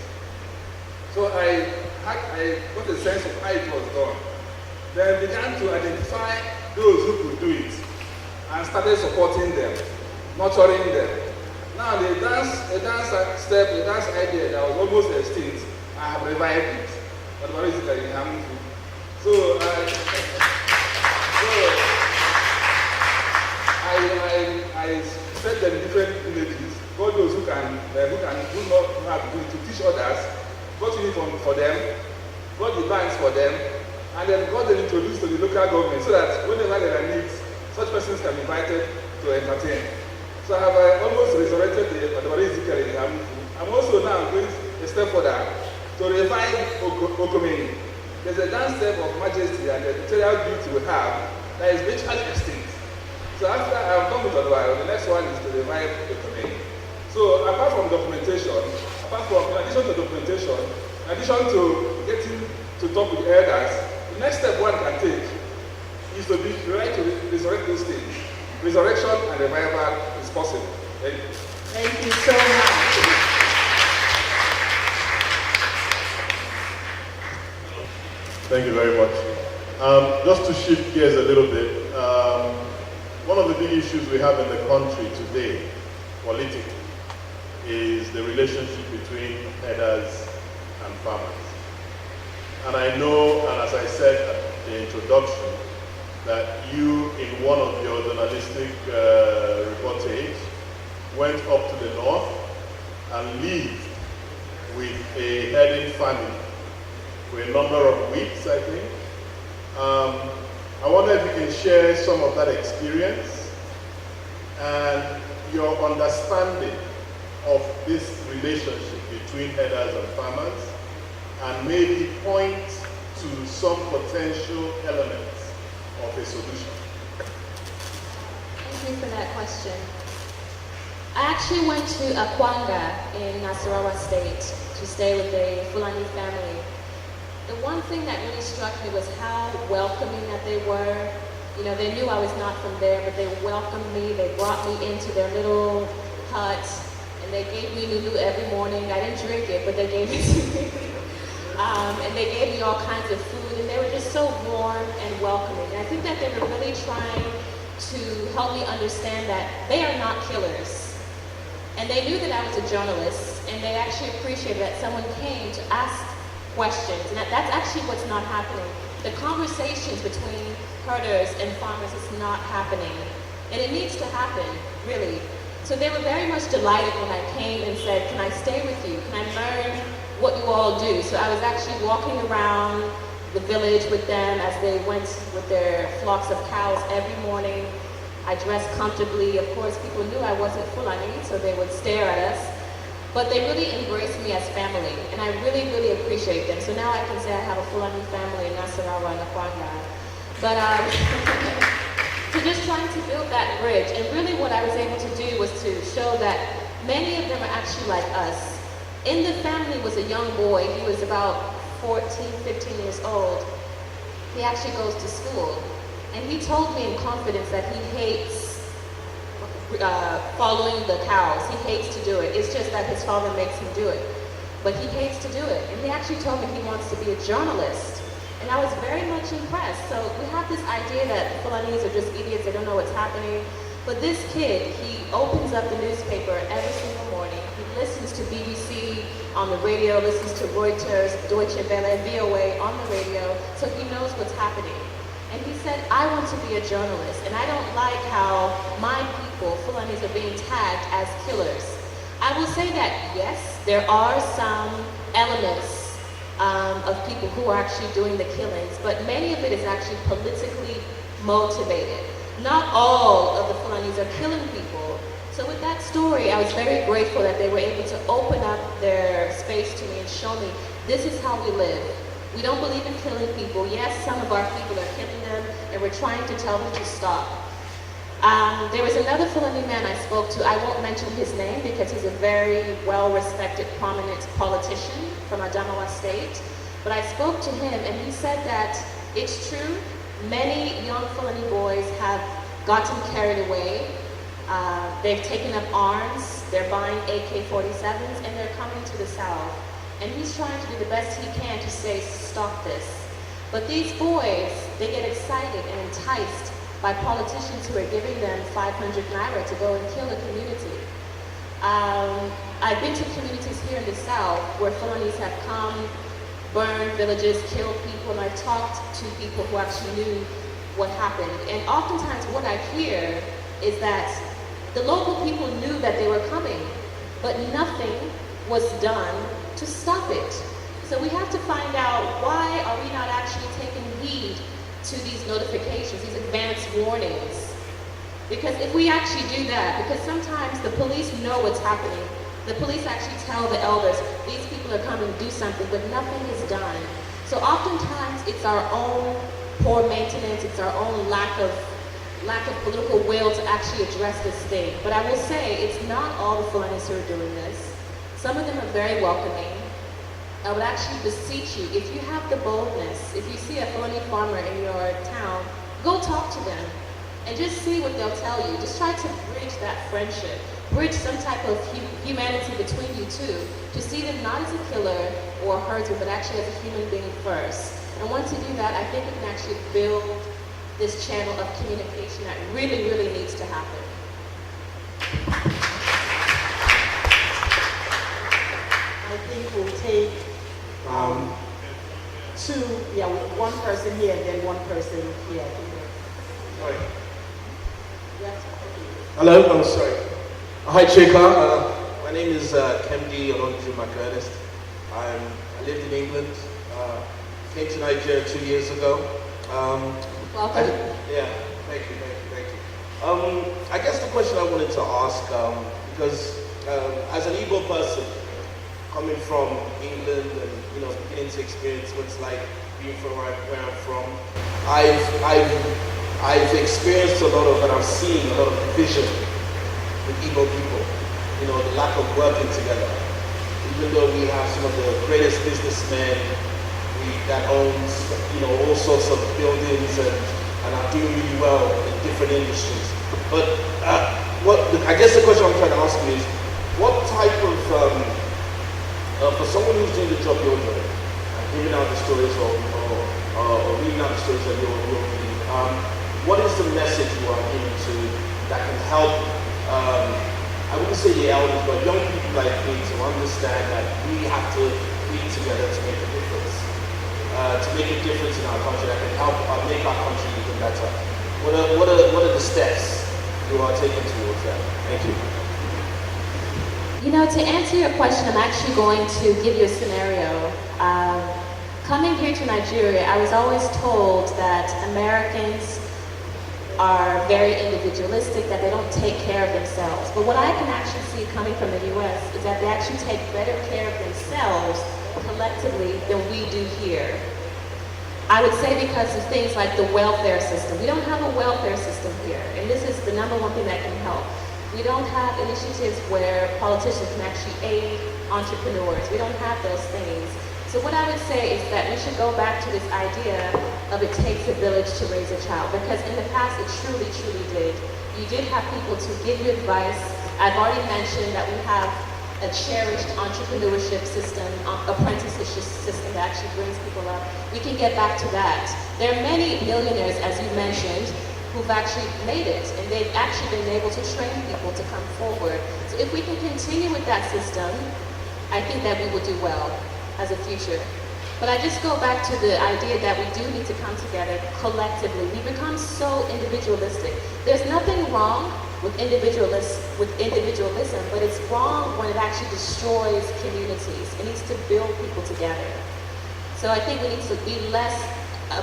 So I got a sense of how it was done. Then began to identify those who could do it and started supporting them, nurturing them. Now the dance step, the dance idea that was almost extinct, I have revived it. But what is it that you have to? So I set them different images, got those who not know how to do it, to teach others, got uniform for them, got the bands for them, and then got them introduced to the local government so that whenever there are needs, such persons can be invited to entertain. So I have almost resurrected the Ezekiel in Hamufu. I'm also now going a step further to revive Okomeni. There's a dance step of majesty and the material beauty we have that is virtually extinct. So after I've done with Odwai, the next one is to revive Okomeni. So apart from documentation, in addition to documentation, in addition to getting to talk with elders, the next step one can take is to be right to resurrect those things. Resurrection and revival is possible. Thank you. Thank you so much. Thank you very much. Just to shift gears a little bit, one of the big issues we have in the country today, politically, is the relationship between herders and farmers. And I know, and as I said at the introduction, that you, in one of your journalistic reportage, went up to the north and lived with a herding family for a number of weeks, I think. I wonder if you can share some of that experience and your understanding of this relationship between herders and farmers, and maybe point to some potential elements of a solution. Thank you for that question. I actually went to Akwanga in Nasarawa State to stay with a Fulani family. The one thing that really struck me was how welcoming that they were. You know, they knew I was not from there, but they welcomed me. They brought me into their little hut, and they gave me Lulu every morning. I didn't drink it, but they gave it to me. And they gave me all kinds of food, and they were just so warm and welcoming. And I think that they were really trying to help me understand that they are not killers. And they knew that I was a journalist, and they actually appreciated that someone came to ask questions. And that's actually what's not happening. The conversations between herders and farmers is not happening. And it needs to happen, really. So they were very much delighted when I came and said, can I stay with you? Can I learn what you all do? So I was actually walking around the village with them as they went with their flocks of cows every morning. I dressed comfortably. Of course, people knew I wasn't Fulani, so they would stare at us. But they really embraced me as family, and I really, really appreciate them. So now I can say I have a Fulani family in Nasarawa and Akwanga. But so just trying to build that bridge, and really what I was able to do was to show that many of them are actually like us. In the family was a young boy. He was about 14, 15 years old. He actually goes to school. And he told me in confidence that he hates following the cows. He hates to do it. It's just that his father makes him do it. But he hates to do it. And he actually told me he wants to be a journalist. And I was very much impressed. So we have this idea that Fulanese are just idiots, they don't know what's happening. But this kid, he opens up the newspaper every single morning. He listens to BBC on the radio, listens to Reuters, Deutsche Welle, VOA on the radio, so he knows what's happening. And he said, I want to be a journalist, and I don't like how my people, Fulanis, are being tagged as killers. I will say that, yes, there are some elements of people who are actually doing the killings, but many of it is actually politically motivated. Not all of the Fulanis are killing people. So with that story, I was very grateful that they were able to open up their space to me and show me, this is how we live. We don't believe in killing people. Yes, some of our people are killing them, and we're trying to tell them to stop. There was another Fulani man I spoke to. I won't mention his name because he's a very well-respected, prominent politician from Adamawa State. But I spoke to him, and he said that it's true, many young Fulani boys have gotten carried away. They've taken up arms, they're buying AK-47s, and they're coming to the South. And he's trying to do the best he can to say, stop this. But these boys, they get excited and enticed by politicians who are giving them 500 naira to go and kill a community. I've been to communities here in the South where Fulanis have come, burned villages, killed people, and I've talked to people who actually knew what happened. And oftentimes what I hear is that the local people knew that they were coming, but nothing was done to stop it. So we have to find out, why are we not actually taking heed to these notifications, these advance warnings? Because if we actually do that, because sometimes the police know what's happening, the police actually tell the elders, these people are coming to do something, but nothing is done. So oftentimes it's our own poor maintenance, it's our own lack of political will to actually address this thing. But I will say, it's not all the Fulanis who are doing this. Some of them are very welcoming. I would actually beseech you, if you have the boldness, if you see a Fulani farmer in your town, go talk to them and just see what they'll tell you. Just try to bridge that friendship, bridge some type of humanity between you two, to see them not as a killer or a herdsman, but actually as a human being first. And once you do that, I think we can actually build this channel of communication that really, really needs to happen. I think we'll take one person here and then one person here. Sorry. Hello, I'm sorry. Hi, Chika. My name is Kemdi Olonju McErnest. I lived in England, came to Nigeria 2 years ago. Welcome. Thank you. I guess the question I wanted to ask, because as an Igbo person, coming from England and beginning to experience what it's like being from where I'm from, I've experienced a lot of, and I'm seeing a lot of division with Igbo people. The lack of working together. Even though we have some of the greatest businessmen that owns all sorts of buildings and are doing really well in different industries. But I guess the question I'm trying to ask you is, what type of for someone who's doing the job you're doing, giving out the stories or reading out the stories that you're reading, what is the message you are giving to that can help, I wouldn't say the elders, but young people like me to understand that we have to be together to make a difference, in our country that can help make our country even better. What are the steps you are taking towards that? Thank you. To answer your question, I'm actually going to give you a scenario. Coming here to Nigeria, I was always told that Americans are very individualistic, that they don't take care of themselves. But what I can actually see coming from the US is that they actually take better care of themselves collectively than we do here. I would say because of things like the welfare system. We don't have a welfare system here, and this is the number one thing that can help. We don't have initiatives where politicians can actually aid entrepreneurs. We don't have those things. So what I would say is that we should go back to this idea of it takes a village to raise a child, because in the past it truly, truly did. You did have people to give you advice. I've already mentioned that we have a cherished entrepreneurship system, apprenticeship system that actually brings people up. We can get back to that. There are many millionaires, as you mentioned, who've actually made it, and they've actually been able to train people to come forward. So if we can continue with that system, I think that we will do well as a future. But I just go back to the idea that we do need to come together collectively. We become so individualistic. There's nothing wrong with individualism, but it's wrong when it actually destroys communities. It needs to build people together. So I think we need to be less of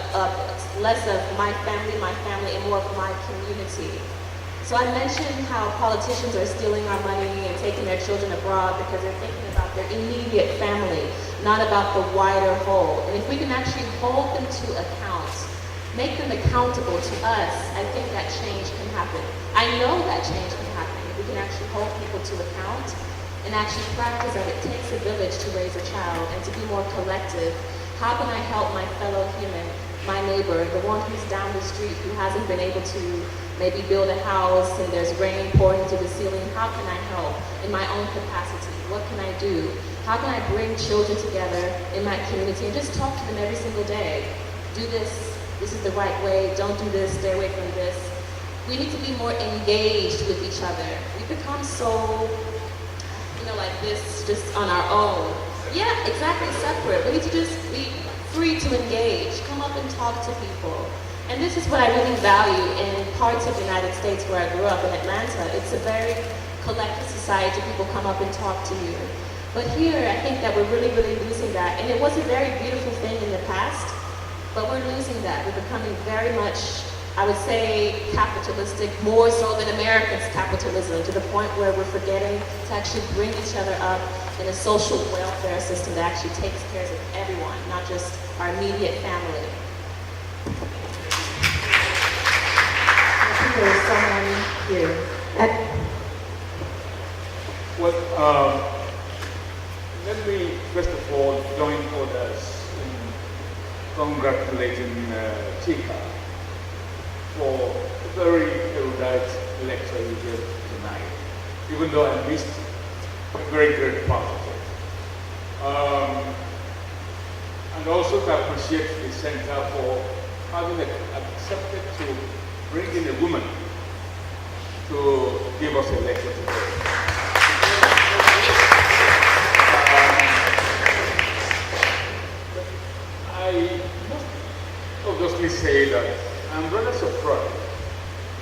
my family, and more of my community. So I mentioned how politicians are stealing our money and taking their children abroad because they're thinking about their immediate family, not about the wider whole. And if we can actually hold them to account, make them accountable to us, I think that change can happen. I know that change can happen if we can actually hold people to account and actually practice that it takes a village to raise a child and to be more collective. How can I help my fellow human, my neighbor, the one who's down the street who hasn't been able to maybe build a house and there's rain pouring into the ceiling? How can I help in my own capacity? What can I do? How can I bring children together in my community and just talk to them every single day? Do this is the right way, don't do this, stay away from this. We need to be more engaged with each other. We become so, like this, just on our own. Yeah, exactly, separate. We need to just be free to engage, come up and talk to people. And this is what I really value in parts of the United States where I grew up in Atlanta. It's a very collective society. People come up and talk to you. But here, I think that we're really, really losing that. And it was a very beautiful thing in the past, but we're losing that. We're becoming very much, I would say, capitalistic, more so than America's capitalism, to the point where we're forgetting to actually bring each other up in a social welfare system that actually takes care of everyone, not just our immediate family. I think there is someone here. Well, let me first of all join others in congratulating Chika for a very erudite lecture you gave tonight, even though I missed a very great part of it. And also to appreciate the center for having accepted to bring in a woman to give us a lecture today. I must obviously say that I'm rather surprised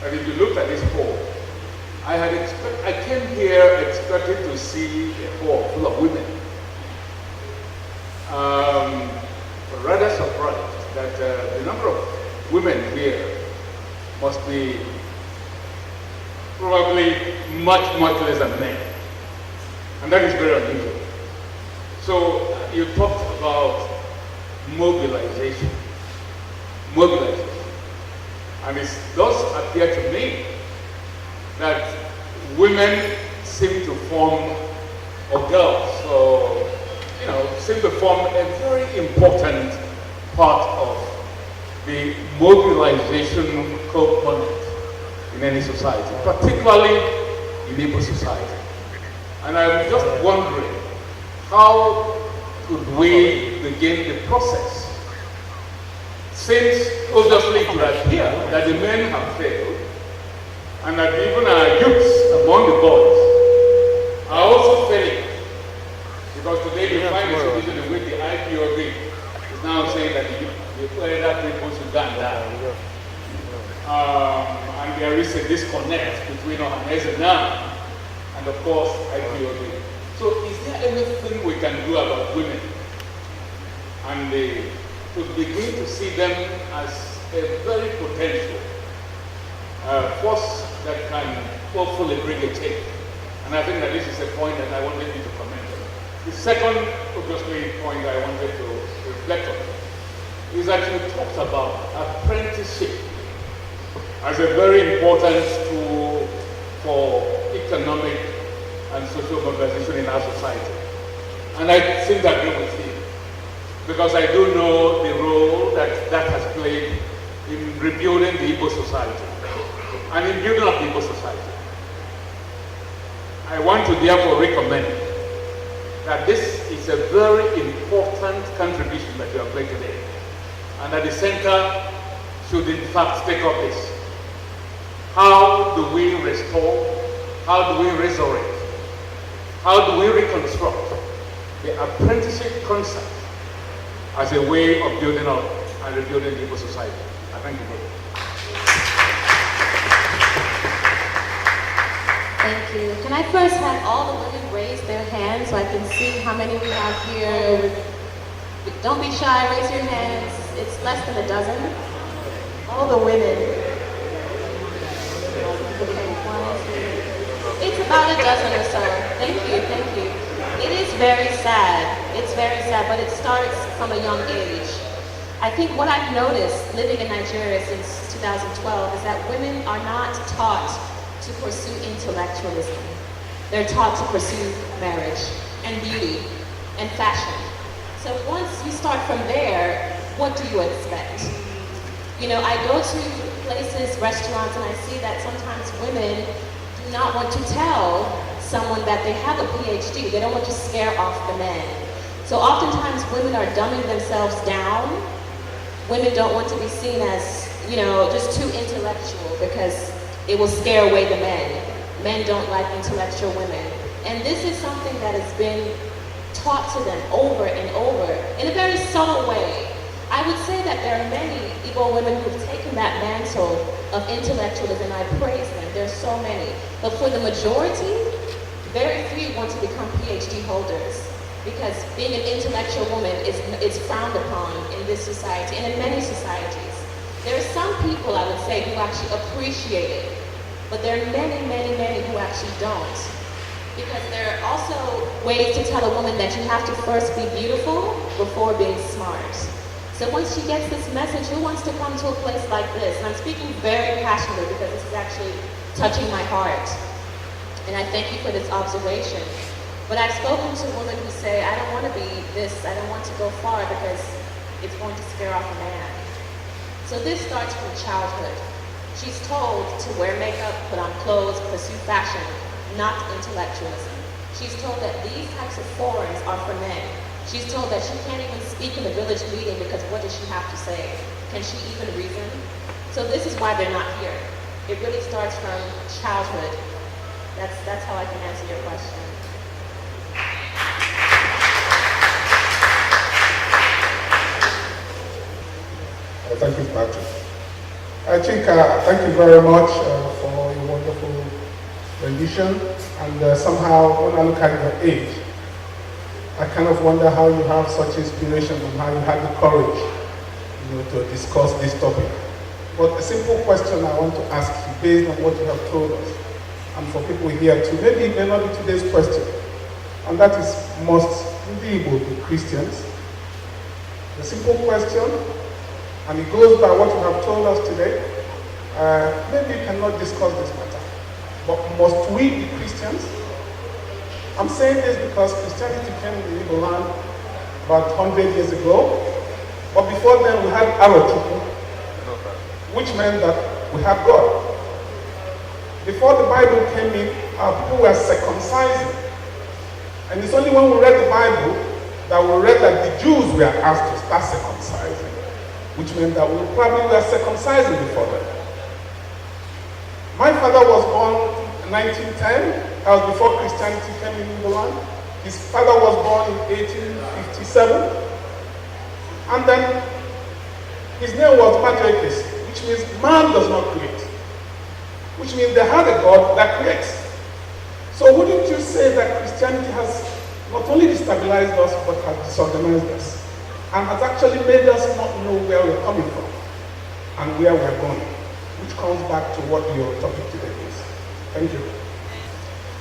that if you look at this hall, I came here expecting to see a hall full of women. Rather surprised that the number of women here must be probably much, much less than men. And that is very unusual. So you talked about mobilization. And it does appear to me that women seem to form, or girls, so, seem to form a very important part of the mobilization component in any society, particularly in Igbo society. And I'm just wondering, how could we begin the process? Since obviously it would appear that the men have failed, and that even our youths among the boys are also failing. Because today you find a situation in which the IPOB is now saying that the elder people should die. And there is a disconnect between Ohanese now and of course IPOB. So is there anything we can do about women? And to begin to see them as a very potential force that can hopefully bring a change. And I think that this is a point that I wanted you to comment on. The second, obviously, point I wanted to reflect on is that you talked about apprenticeship as a very important tool for economic and social mobilization in our society. And I seem to agree with you, because I do know the role that that has played in rebuilding the Igbo society and in building up the Igbo society. I want to therefore recommend that this is a very important contribution that you have made today, and that the center should in fact take up this. how do we restore, how do we resurrect, how do we reconstruct the apprenticeship concept as a way of building up and rebuilding the society. I thank you very much. Thank you. Can I first have all the women raise their hands so I can see how many we have here? Don't be shy, raise your hands. It's less than a dozen. All the women. Okay, 1, 2. It's about a dozen or so. Thank you, thank you. It is very sad. It's very sad, but it starts from a young age. I think what I've noticed living in Nigeria since 2012 is that women are not taught to pursue intellectualism. They're taught to pursue marriage and beauty and fashion. So once you start from there, what do you expect? You know, I go to places, restaurants, and I see that sometimes women do not want to tell someone that they have a PhD. They don't want to scare off the men. So oftentimes women are dumbing themselves down. Women don't want to be seen as, you know, just too intellectual because it will scare away the men. Men don't like intellectual women. And this is something that has been taught to them over and over in a very subtle way. I would say that there are many Igbo women who've taken that mantle of intellectualism, and I praise them. There's so many. But for the majority, very few want to become PhD holders because being an intellectual woman is frowned upon in this society and in many societies. There are some people, I would say, who actually appreciate it, but there are many, many, many who actually don't. Because there are also ways to tell a woman that you have to first be beautiful before being smart. So once she gets this message, who wants to come to a place like this? And I'm speaking very passionately because this is actually touching my heart. And I thank you for this observation. But I've spoken to women who say, I don't want to be this, I don't want to go far because it's going to scare off a man. So this starts from childhood. She's told to wear makeup, put on clothes, pursue fashion, not intellectualism. She's told that these types of forums are for men. She's told that she can't even speak in the village meeting because what does she have to say? Can she even reason? So this is why they're not here. It really starts from childhood. That's how I can answer your question. Thank you, Patrick. I think, thank you very much for your wonderful rendition. And somehow, when I look at your age, I kind of wonder how you have such inspiration and how you had the courage, you know, to discuss this topic. But a simple question I want to ask you, based on what you have told us, and for people here too, maybe it may not be today's question, and that is, must Igbo be Christians? The simple question, and it goes by what you have told us today. Maybe you cannot discuss this matter, but must we be Christians? I'm saying this because Christianity came in the Igbo land about 100 years ago, but before then we had Arochukwu, which meant that we had God. Before the Bible came in, our people were circumcising, and it's only when we read the Bible that we read that the Jews were asked to start circumcising, which meant that we probably were circumcising before them. My father was born in 1910. That was before Christianity came in the land. His father was born in 1857. And then his name was Matriarchus, which means man does not create. Which means they had a God that creates. So wouldn't you say that Christianity has not only destabilized us, but has disorganized us? And has actually made us not know where we're coming from and where we're going, which comes back to what your topic today is. Thank you.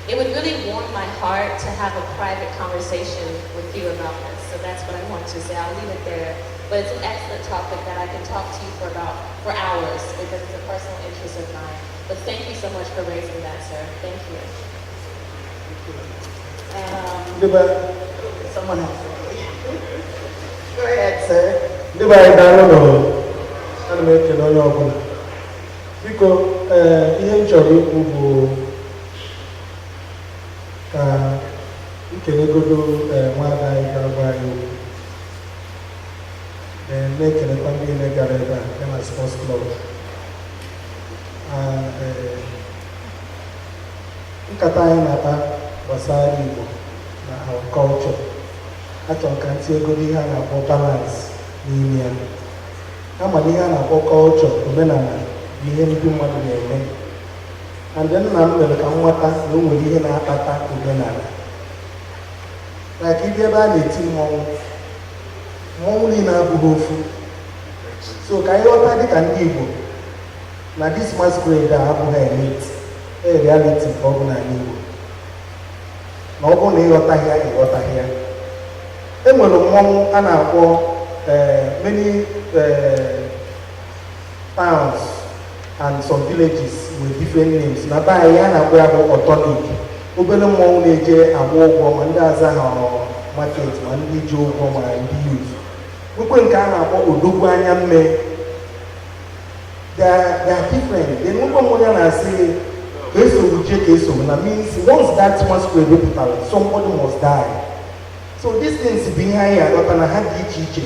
It would really warm my heart to have a private conversation with you about this. So that's what I want to say. I'll leave it there. But it's an excellent topic that I can talk to you for hours because it's a personal interest of mine. But thank you so much for raising that, sir. Thank you. Someone else. Go ahead, sir. Ana m ekele onye ọbụla. Biko, ihe m chọrọ ikwu bụ ka nkelegodo nwada anyị ga-agwa anyị okwu. Na-ekelekwa ndị niile gara ebe a ya na sports club. nkata anyị na-akpa gbasara Igbo na our culture. Achọrọ ka ntinye ego ihe a na-akpọ balance n'ime ya. Ama ihe a na-akpọ culture, omenala, bụ ihe ndị mmadụ na-eme. And then nna m mere ka m nwata na o nwere ihe na-akpata omenala. Like ịbịa ebe a na-eti mmọnwụ niile abụghị ofu. So ka anyị ghọta dịka ndị Igbo na this masquerade a abụghị elite, reality ka ọ bụ n'ala Igbo. Na ọ bụrụ na ịghọtaghị ya, ịghọtaghị ya. E nwere mmọnwụ a na-akpọ many towns and some villages with different names. Na taa ya na-akpọ ya bụ Otonic. Obere mmọnwụ na-eje agba ụgwọ ma ndị aza ha market ma ndị ji ụgwọ ma ndị youth. Nwekwe nke a na-akpọ odogwu anya mme. They are different. Then nwekwe mmọnwụ ya na-asị ka esogbu je ka esogbu na means once that masquerade reputara, somebody must die. So these things bụ ihe anyị aghọta na ha dị iche iche.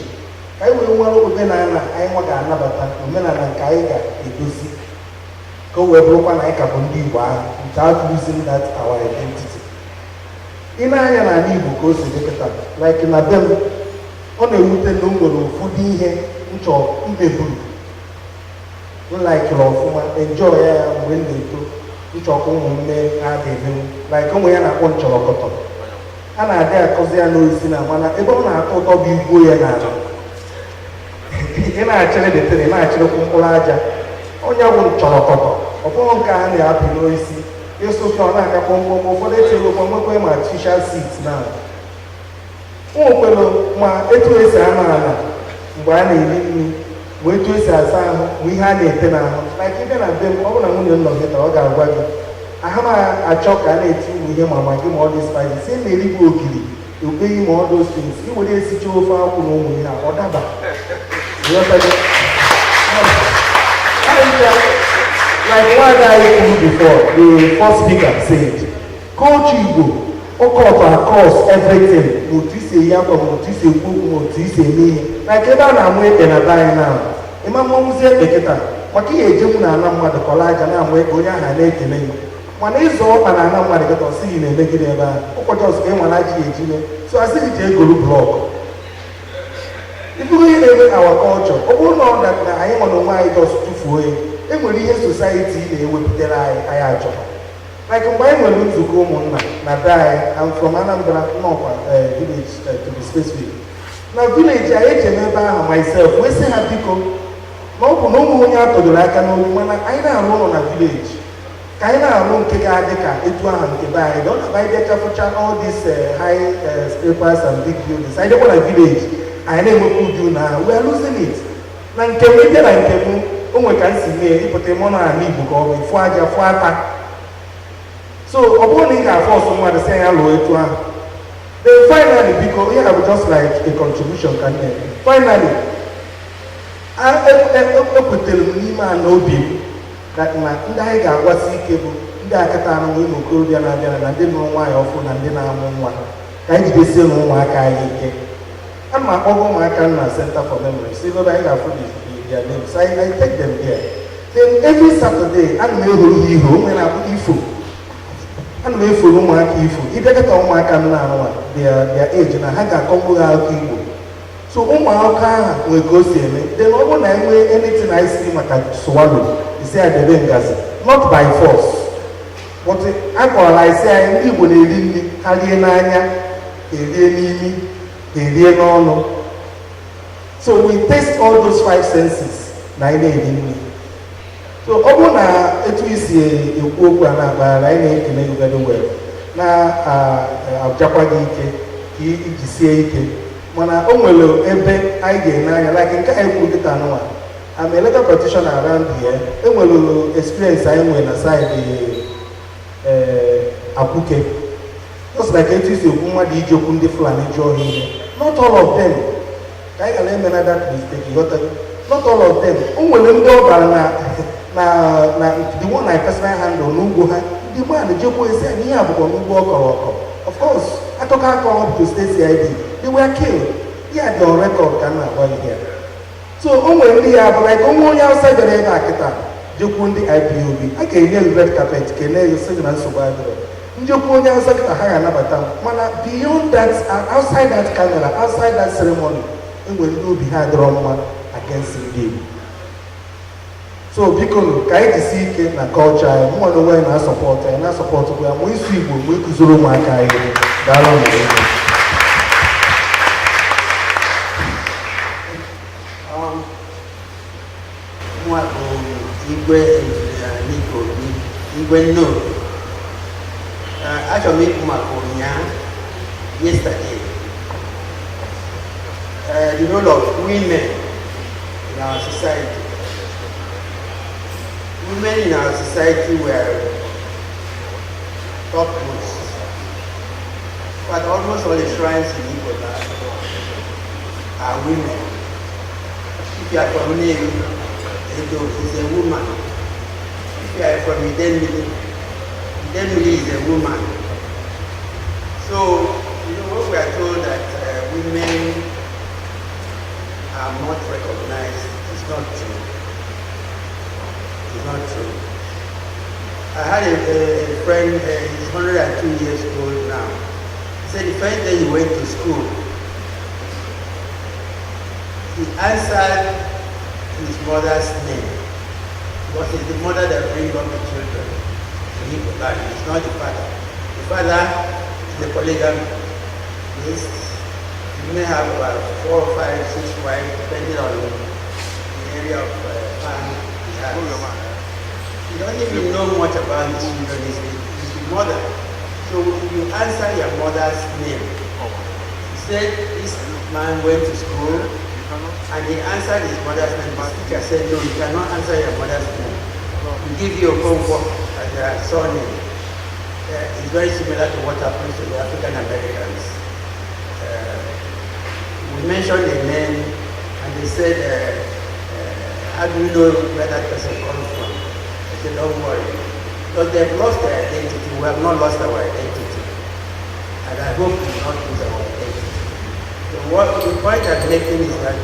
Ka anyị wee nwere omenala anyị nwa ga-anabata, omenala nke anyị ga-edozi. Ka o wee bụrụkwa na anyị ka bụ ndị Igbo ahụ, without losing that our identity. Ị na-anya n'ala Igbo ka o si dịkịta, like na be m, ọ na-ewute na o nwere ụfọdụ ihe nchọ mmeburu. M laikiri ọfụma, enjoy ya mgbe m na-eto, nchọkwa ụmụnne ha ga-emenwu, like ụmụ ya na-akpọ nchọrọkọtọ. A na-adị akụzi ya n'oisi na mana ebe ọ na-atọ ụtọ bụ igbuo ya n'ala. Ị na-achịrị detere, ị na-achịrịkwu mkpụrụ aja. Onye bụ nchọrọkọtọ, ọ bụrụ nke a na-apị n'oisi, ịsụsụ ọ na-akakpọ mgbọmgbọ, ụfọdụ etinyekwa nwekwe ma artificial seeds na ụmụkwelu ma etu esi anọ ala mgbe a na-eri nri, ma etu esi asa ahụ, ma ihe a na-ete n'ahụ. Like ịbịa na be m, ọ bụ na nwunye m nọ gị ọ ga-agwa gị, aha m achọ ka a na-eti ụmụ ihe ma gị ma ọ dị spicy, si na-erigbu ogiri okpeghị ma ọ dị things, i were esicha ofe akwụ na ụmụ ihe a ọ daba. Like one guy who before, the first speaker said, Coach Igbo, cut across everything. Notice a yam, notice a book, notice a me. Like ever I'm waiting a die now. Imam Mumuze Beketa, Maki a Jumna Nama the collage and I'm waiting on a late name. One is all and I know what I got to see in a negative or just came when I GA. So I said it's a good blog. If you hear our culture, all know that I am on the way just too full. Enwere ihe society na-ewepụtara anyị achọ. Like mgbe anyị nwere nzukọ ụmụnna na die, I'm from Anambra North village to be specific. Na village anyị eche n'ebe ahụ myself wee sị ha biko na ọ bụ na ụmụ onye atọdoro aka n'olu mana anyị na-arụ ụlọ na village ka anyị na-arụ nke ga-adị ka etu ahụ nke be anyị don't have idea chafụcha all these high scrapers and big buildings. Anyị dịkwa na village anyị na-enwekwa uju na we are losing it. Na nke m ide na nke m onwe ka nsi mee ịpụta mụ na ala Igbo ka ọ bụ fụ aja fụ aka. So ọ bụrụ na ị ga-afọ ọsọ mmadụ sị ya lụọ etu ahụ. Then finally biko ihe a bụ just like a contribution ka nne. Finally ekwutere m n'ime a n'obi m na ndị anyị ga-agwasi ike bụ ndị akịta anụ nwee na okorobịa na-abịa na ndị nụrụ nwaanyị ọfụ na ndị na-amụ nwa ka anyị jidesie na ụmụaka anyị ike. A ma akpọgo ụmụaka m na Center for Memory si ebe anyị ga-afụ their names. I take them there. Then every Saturday, I'm going to hero when I put ifo. I'm going to follow my ifo. If they get on my camera, their age and I have a combo out Igbo. So Umaka will go see me. Then all when I wear anything I see I can swallow. You say I didn't gas it. Not by force. But I say I live with a lily, Haliananya, a lily, a lily. So we test all those five senses. Na ine edini. So obu na etu isi ekwu okwu na ba na ine ekene you very well. Na abjakwa gị ike ka iji sie ike. Mana o nwere ebe anyị ga-ene anya like nke anyị kwuru kịta n'ụwa. I'm a legal practitioner around here. E nwere experience anyị nwere na side Abuke. Just like etu isi ekwu mmadụ iji okwu ndị Fulani jụọ ihe. Not all of them. I can make that mistake. Not all of them. The one I personally handle, the man, the joke is saying, of course, I took her call up to state CID. They were killed. He had your record, here. So, only like outside the Nkata, Jokundi IPOB. I can hear red carpet, can hear you second and survival. Beyond that, outside that camera, outside that ceremony, we will be had wrong against him. So because I see na culture, we want to wear na support, we are we see we kuzuru makai. Igwe no. Actually, yesterday, the role of women in our society. Women in our society were top most, but almost all the shrines in Nkata are women. If you are from Navy, Edo is a woman. If you are from Idemili is a woman. So, what we are told that women are not recognized is not true. It's not true. I had a friend, he's 102 years old now. He said the first day he went to school, he answered his mother's name. Because it's the mother that brings up the children. It's not the father. The father is a polygamist. You may have about 4, 5, 6 wives, depending on the area of farm he has. He doesn't even know much about his children. He's the mother. So you answer your mother's name. He said this man went to school and he answered his mother's name. His teacher said, no, you cannot answer your mother's name. We give you a homework as a surname. It's very similar to what happens to the African Americans. We mentioned a name and they said, how do you know where that person comes from? I said, don't worry. Because they've lost their identity. We have not lost our identity. And I hope we will not lose our identity. So what the point I'm making is that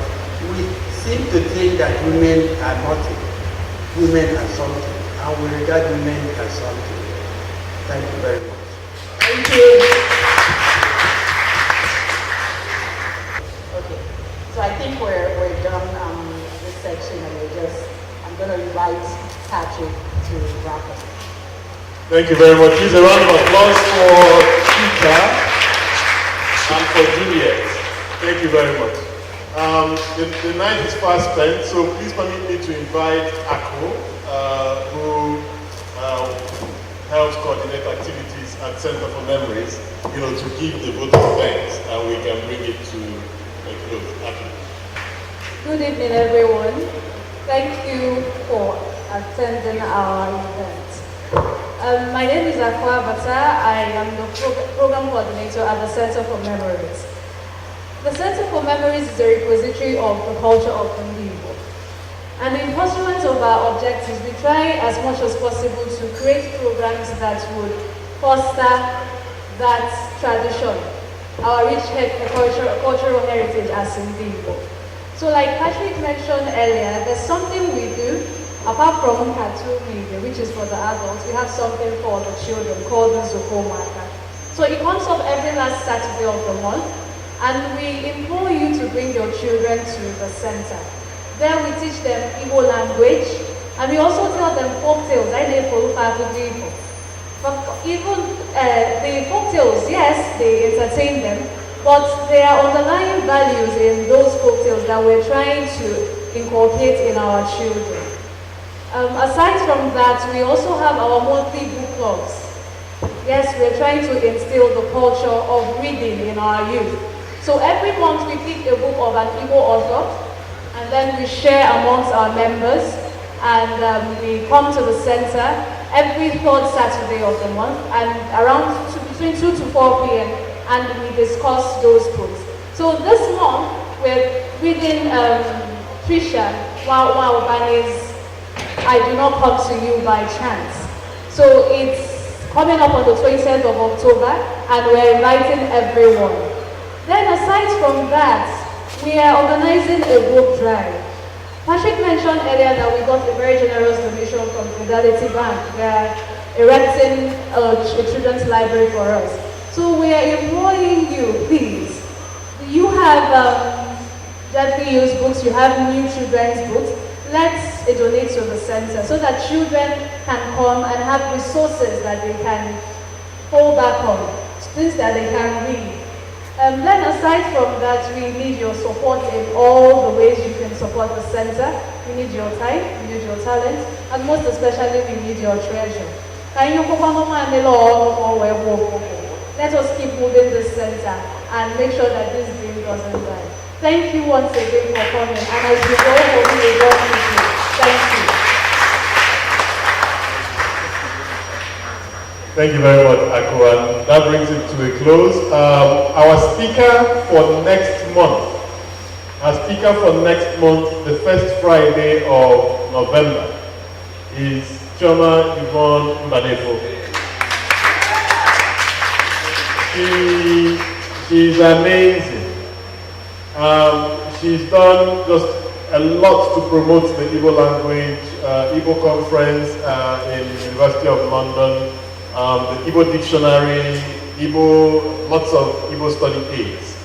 we seem to think that women are nothing. Women are something. And we regard women as something. Thank you very much. Thank you. Okay, so I think we're done this section, and I'm going to invite Patrick to wrap up. Thank you very much. Please a round of applause for Nkata and for Juliet. Thank you very much. The night is fast spent, so please permit me to invite Ako, who helps coordinate activities at Center for Memories, to give the vote of thanks, and we can bring it to a close. Ako. Good evening, everyone. Thank you for attending our event. My name is Akwa Bata. I am the program coordinator at the Center for Memories. The Center for Memories is a repository of the culture of the Igbo. And in pursuance of our objectives, we try as much as possible to create programs that would foster that tradition, our rich cultural heritage as in Igbo. So like Patrick mentioned earlier, there's something we do, apart from Nkata, which is for the adults, we have something for the children called the Zokomaka. So it comes up every last Saturday of the month, and we implore you to bring your children to the center. There we teach them Igbo language, and we also tell them folk tales. Even the folk tales, yes, they entertain them, but there are underlying values in those folk tales that we're trying to inculcate in our children. Aside from that, we also have our monthly book clubs. Yes, we're trying to instill the culture of reading in our youth. So every month we pick a book of an Igbo author, and then we share amongst our members, and we come to the center every third Saturday of the month, and around between 2 to 4 p.m. and we discuss those books. So this month we're reading Trisha Waubani's I Do Not Come to You by Chance. So it's coming up on the 20th of October, and we're inviting everyone. Then aside from that, we are organizing a book drive. Patrick mentioned earlier that we got a very generous donation from Fidelity Bank. erecting a children's library for us. So we are imploring you, please. You have gently used books, you have new children's books. Let's donate to the center so that children can come and have resources that they can fall back on, things that they can read. Then aside from that, we need your support in all the ways you can support the center. We need your time, we need your talent, and most especially we need your treasure. Let us keep moving this center and make sure that this dream doesn't die. Thank you once again for coming, and I will go for you. Thank you. Thank you very much, Akuan. That brings it to a close. Our speaker for next month, the first Friday of November, is Choma Yvonne Mbanefo. She's amazing. She's done just a lot to promote the Igbo language, Igbo conference in University of London, the Igbo dictionary, lots of Igbo study aids.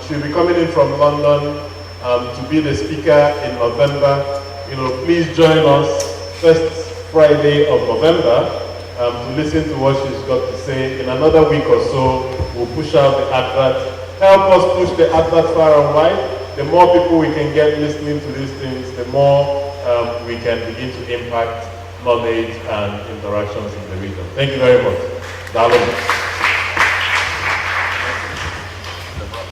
She'll be coming in from London to be the speaker in November. Please join us first Friday of November to listen to what she's got to say. In another week or so, we'll push out the advert. Help us push the advert far and wide. The more people we can get listening to these things, the more we can begin to impact knowledge and interactions in the region. Thank you very much.